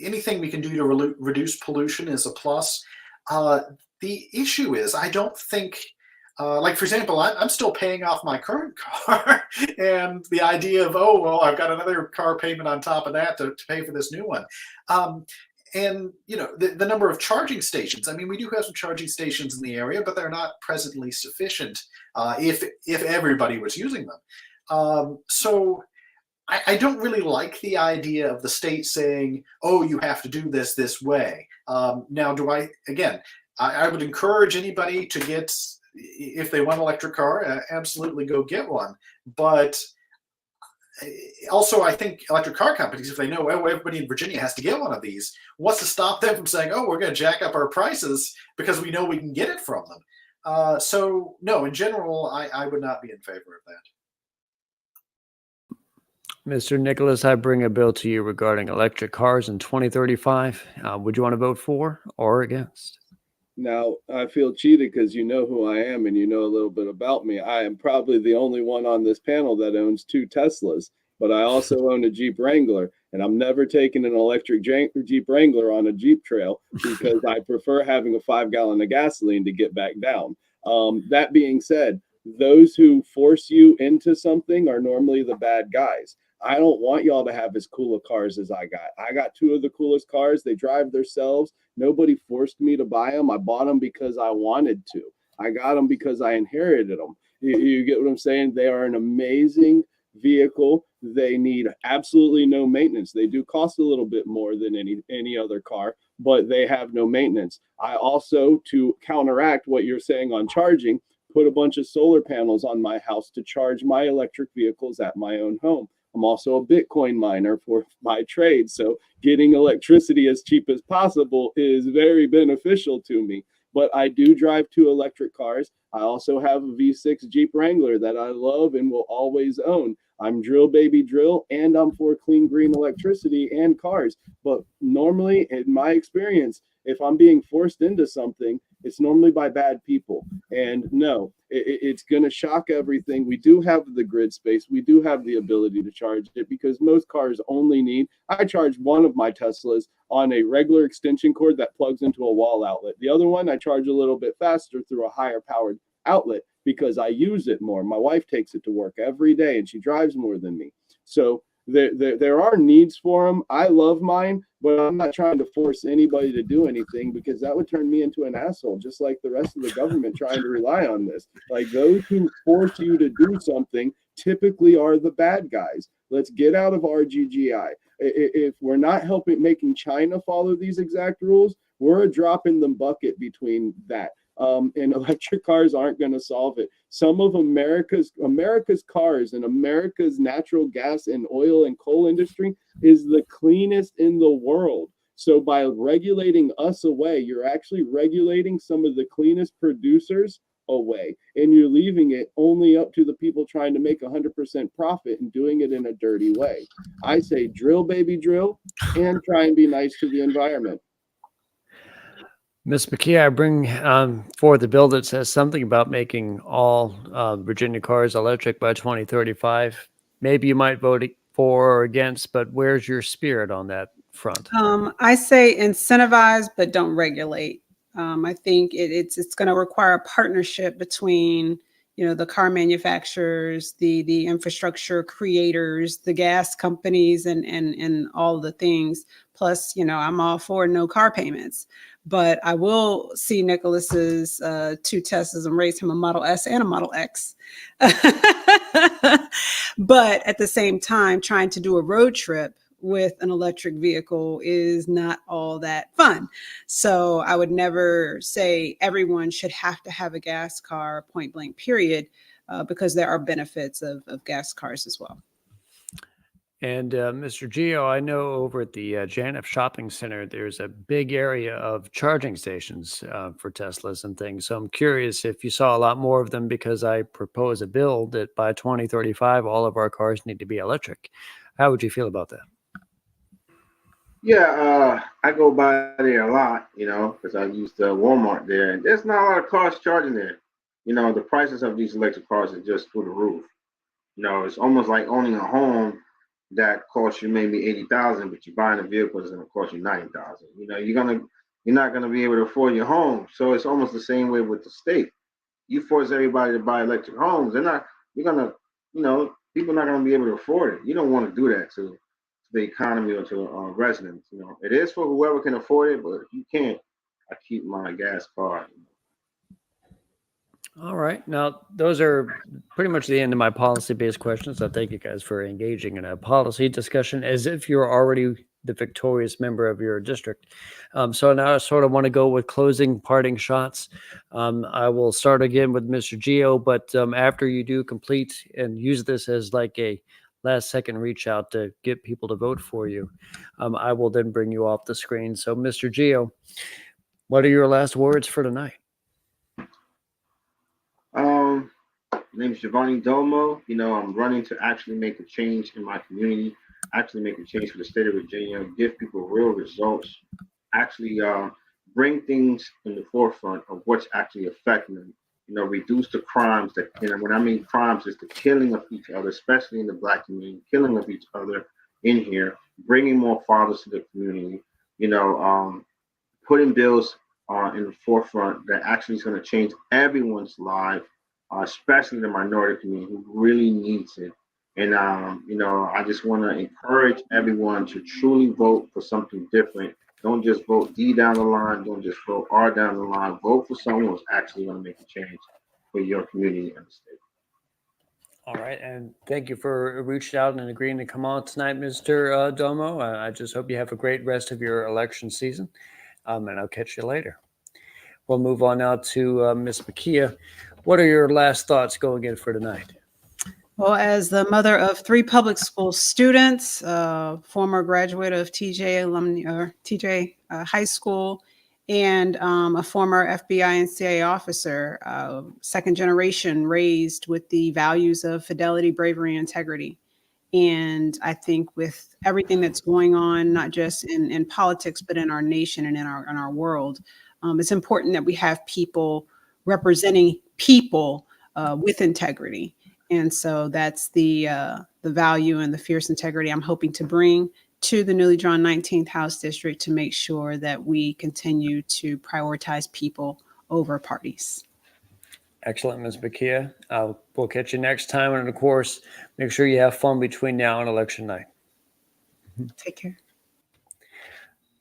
anything we can do to reduce pollution is a plus, the issue is I don't think, like, for example, I'm still paying off my current car, and the idea of, oh, well, I've got another car payment on top of that to pay for this new one. And the number of charging stations. I mean, we do have some charging stations in the area, but they're not presently sufficient if everybody was using them. So I don't really like the idea of the state saying, oh, you have to do this way. Now, I would encourage anybody to get, if they want an electric car, absolutely go get one. But also, I think electric car companies, if they know, oh, everybody in Virginia has to get one of these, what's to stop them from saying, oh, we're going to jack up our prices because we know we can get it from them? So, no, in general, I would not be in favor of that. Mr. Nicholas, I bring a bill to you regarding electric cars in 2035. Would you want to vote for or against? Now, I feel cheated because you know who I am and you know a little bit about me. I am probably the only one on this panel that owns 2 Teslas, but I also own a Jeep Wrangler, and I'm never taking an electric Jeep Wrangler on a Jeep trail because I prefer having a 5-gallon of gasoline to get back down. That being said, those who force you into something are normally the bad guys. I don't want y'all to have as cool of cars as I got. I got 2 of the coolest cars. They drive themselves. Nobody forced me to buy them. I bought them because I wanted to. I got them because I inherited them. You get what I'm saying? They are an amazing vehicle. They need absolutely no maintenance. They do cost a little bit more than any other car, but they have no maintenance. I also, to counteract what you're saying on charging, put a bunch of solar panels on my house to charge my electric vehicles at my own home. I'm also a Bitcoin miner for my trade, so getting electricity as cheap as possible is very beneficial to me. But I do drive 2 electric cars. I also have a V6 Jeep Wrangler that I love and will always own. I'm drill baby drill, and I'm for clean green electricity and cars. But normally, in my experience, if I'm being forced into something, it's normally by bad people. And no, it's going to shock everything. We do have the grid space. We do have the ability to charge it, because most cars only need, I charge one of my Teslas on a regular extension cord that plugs into a wall outlet. The other one, I charge a little bit faster through a higher powered outlet because I use it more. My wife takes it to work every day and she drives more than me. So there are needs for them. I love mine, but I'm not trying to force anybody to do anything, because that would turn me into an asshole, just like the rest of the government trying to rely on this. Like, those who force you to do something typically are the bad guys. Let's get out of RGGI. If we're not helping making China follow these exact rules, we're a drop in the bucket between that. And electric cars aren't going to solve it. Some of America's cars and America's natural gas and oil and coal industry is the cleanest in the world. So by regulating us away, you're actually regulating some of the cleanest producers away, and you're leaving it only up to the people trying to make 100% profit and doing it in a dirty way. I say drill, baby, drill, and try and be nice to the environment. Ms. Makya, I bring forward the bill that says something about making all Virginia cars electric by 2035. Maybe you might vote for or against, but where's your spirit on that front? I say incentivize, but don't regulate. I think it's going to require a partnership between, the car manufacturers, the infrastructure creators, the gas companies, and all the things. Plus, I'm all for no car payments. But I will see Nicholas's 2 Teslas and raise him a Model S and a Model X. But at the same time, trying to do a road trip with an electric vehicle is not all that fun. So I would never say everyone should have to have a gas car, point blank, period, because there are benefits of gas cars as well. And Mr. Gio, I know over at the Janif Shopping Center, there's a big area of charging stations for Teslas and things. So I'm curious if you saw a lot more of them, because I propose a bill that by 2035, all of our cars need to be electric. How would you feel about that? Yeah, I go by there a lot, because I use the Walmart there, and there's not a lot of cars charging there. The prices of these electric cars are just through the roof. It's almost like owning a home that costs you maybe $80,000, but you're buying a vehicle that's going to cost you $90,000. You're not going to be able to afford your home. So it's almost the same way with the state. You force everybody to buy electric homes, people are not going to be able to afford it. You don't want to do that to the economy or to residents. It is for whoever can afford it, but if you can't, I keep my gas car. All right. Now, those are pretty much the end of my policy-based questions. So thank you guys for engaging in a policy discussion as if you're already the victorious member of your district. So now I sort of want to go with closing parting shots. I will start again with Mr. Gio, but after you do complete and use this as like a last second reach out to get people to vote for you, I will then bring you off the screen. So Mr. Gio, what are your last words for tonight? My name is Gio Dolmo. I'm running to actually make a change in my community, actually make a change for the state of Virginia, give people real results, actually bring things in the forefront of what's actually affecting them. Reduce the crimes that, when I mean crimes, is the killing of each other, especially in the Black community, killing of each other in here, bringing more fathers to the community, putting bills in the forefront that actually is going to change everyone's life, especially the minority community who really needs it. And, I just want to encourage everyone to truly vote for something different. Don't just vote D down the line. Don't just vote R down the line. Vote for someone who's actually going to make a change for your community and the state. All right, and thank you for reaching out and agreeing to come on tonight, Mr. Domo. I just hope you have a great rest of your election season, and I'll catch you later. We'll move on now to Ms. Makya. What are your last thoughts going in for tonight? Well, as the mother of 3 public school students, former graduate of TJ alumni or TJ High School, and a former FBI and CIA officer, second generation, raised with the values of fidelity, bravery, and integrity. And I think with everything that's going on, not just in politics, but in our nation and in our world, it's important that we have people representing people with integrity. And so that's the value and the fierce integrity I'm hoping to bring to the newly drawn 19th House District to make sure that we continue to prioritize people over parties. Excellent, Ms. Makya. We'll catch you next time. And of course, make sure you have fun between now and election night. Take care.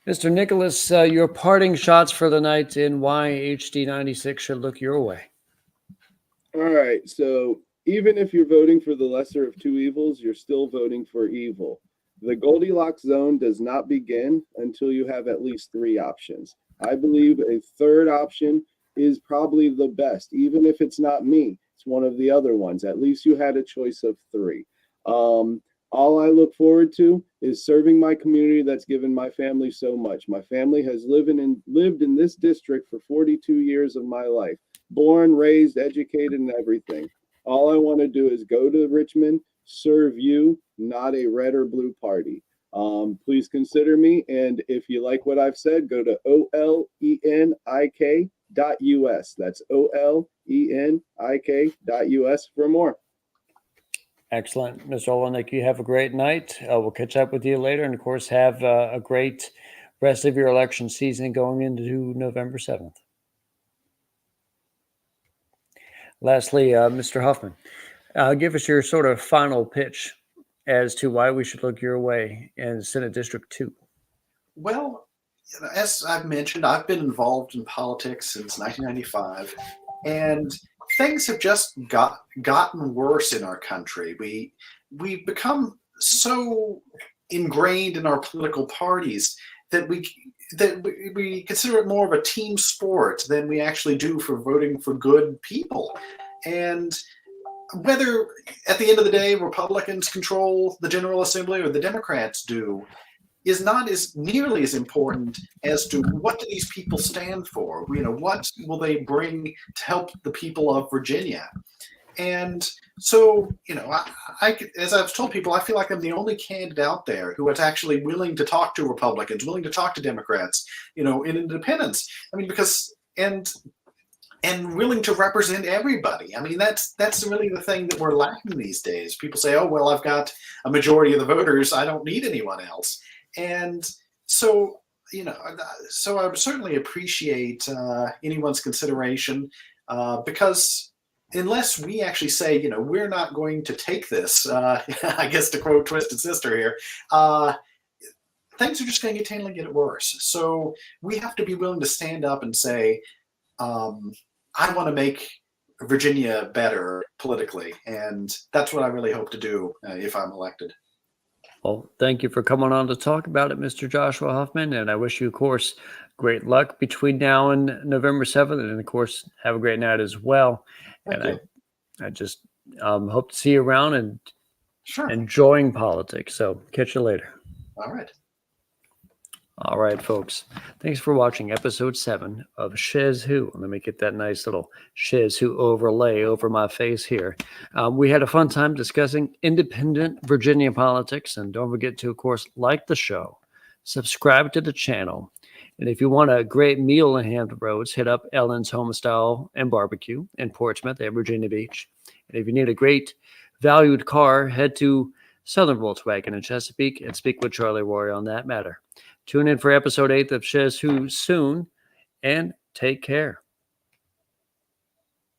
Mr. Nicholas, your parting shots for the night in why HD 96 should look your way. All right. So even if you're voting for the lesser of two evils, you're still voting for evil. The Goldilocks zone does not begin until you have at least 3 options. I believe a third option is probably the best, even if it's not me. It's one of the other ones. At least you had a choice of 3. All I look forward to is serving my community that's given my family so much. My family has lived in this district for 42 years of my life. Born, raised, educated, and everything. All I want to do is go to Richmond, serve you, not a red or blue party. Please consider me. And if you like what I've said, go to olenik.us. That's olenik.us for more. Excellent. Mr. Olenik, you have a great night. We'll catch up with you later. And of course, have a great rest of your election season going into November 7th. Lastly, Mr. Huffman, give us your sort of final pitch as to why we should look your way in Senate District 2. Well, as I've mentioned, I've been involved in politics since 1995, and things have just gotten worse in our country. We've become so ingrained in our political parties that we consider it more of a team sport than we actually do for voting for good people. And whether at the end of the day Republicans control the General Assembly or the Democrats do is not as nearly as important as to what do these people stand for. What will they bring to help the people of Virginia? And so, I as I've told people, I feel like I'm the only candidate out there who is actually willing to talk to Republicans, willing to talk to Democrats, in independence. I mean, because and willing to represent everybody. I mean, that's really the thing that we're lacking these days. People say, "Oh, well, I've got a majority of the voters. I don't need anyone else." And so, so I would certainly appreciate anyone's consideration because unless we actually say, we're not going to take this, I guess to quote Twisted Sister here, things are just going to continue to get worse. So we have to be willing to stand up and say, I want to make Virginia better politically. And that's what I really hope to do if I'm elected. Well, thank you for coming on to talk about it, Mr. Joshua Huffman. And I wish you, of course, great luck between now and November 7th. And, of course, have a great night as well. I just hope to see you around and enjoying politics. So catch you later. All right. All right, folks. Thanks for watching episode 7 of SchezzWho. Let me get that nice little SchezzWho overlay over my face here. We had a fun time discussing independent Virginia politics. And don't forget to, of course, like the show, subscribe to the channel. And if you want a great meal in Hampton Roads, hit up Ellen's Homestyle and Barbecue in Portsmouth at Virginia Beach. And if you need a great valued car, head to Southern Volkswagen in Chesapeake and speak with Charlie Roy on that matter. Tune in for episode 8 of SchezzWho soon, and take care.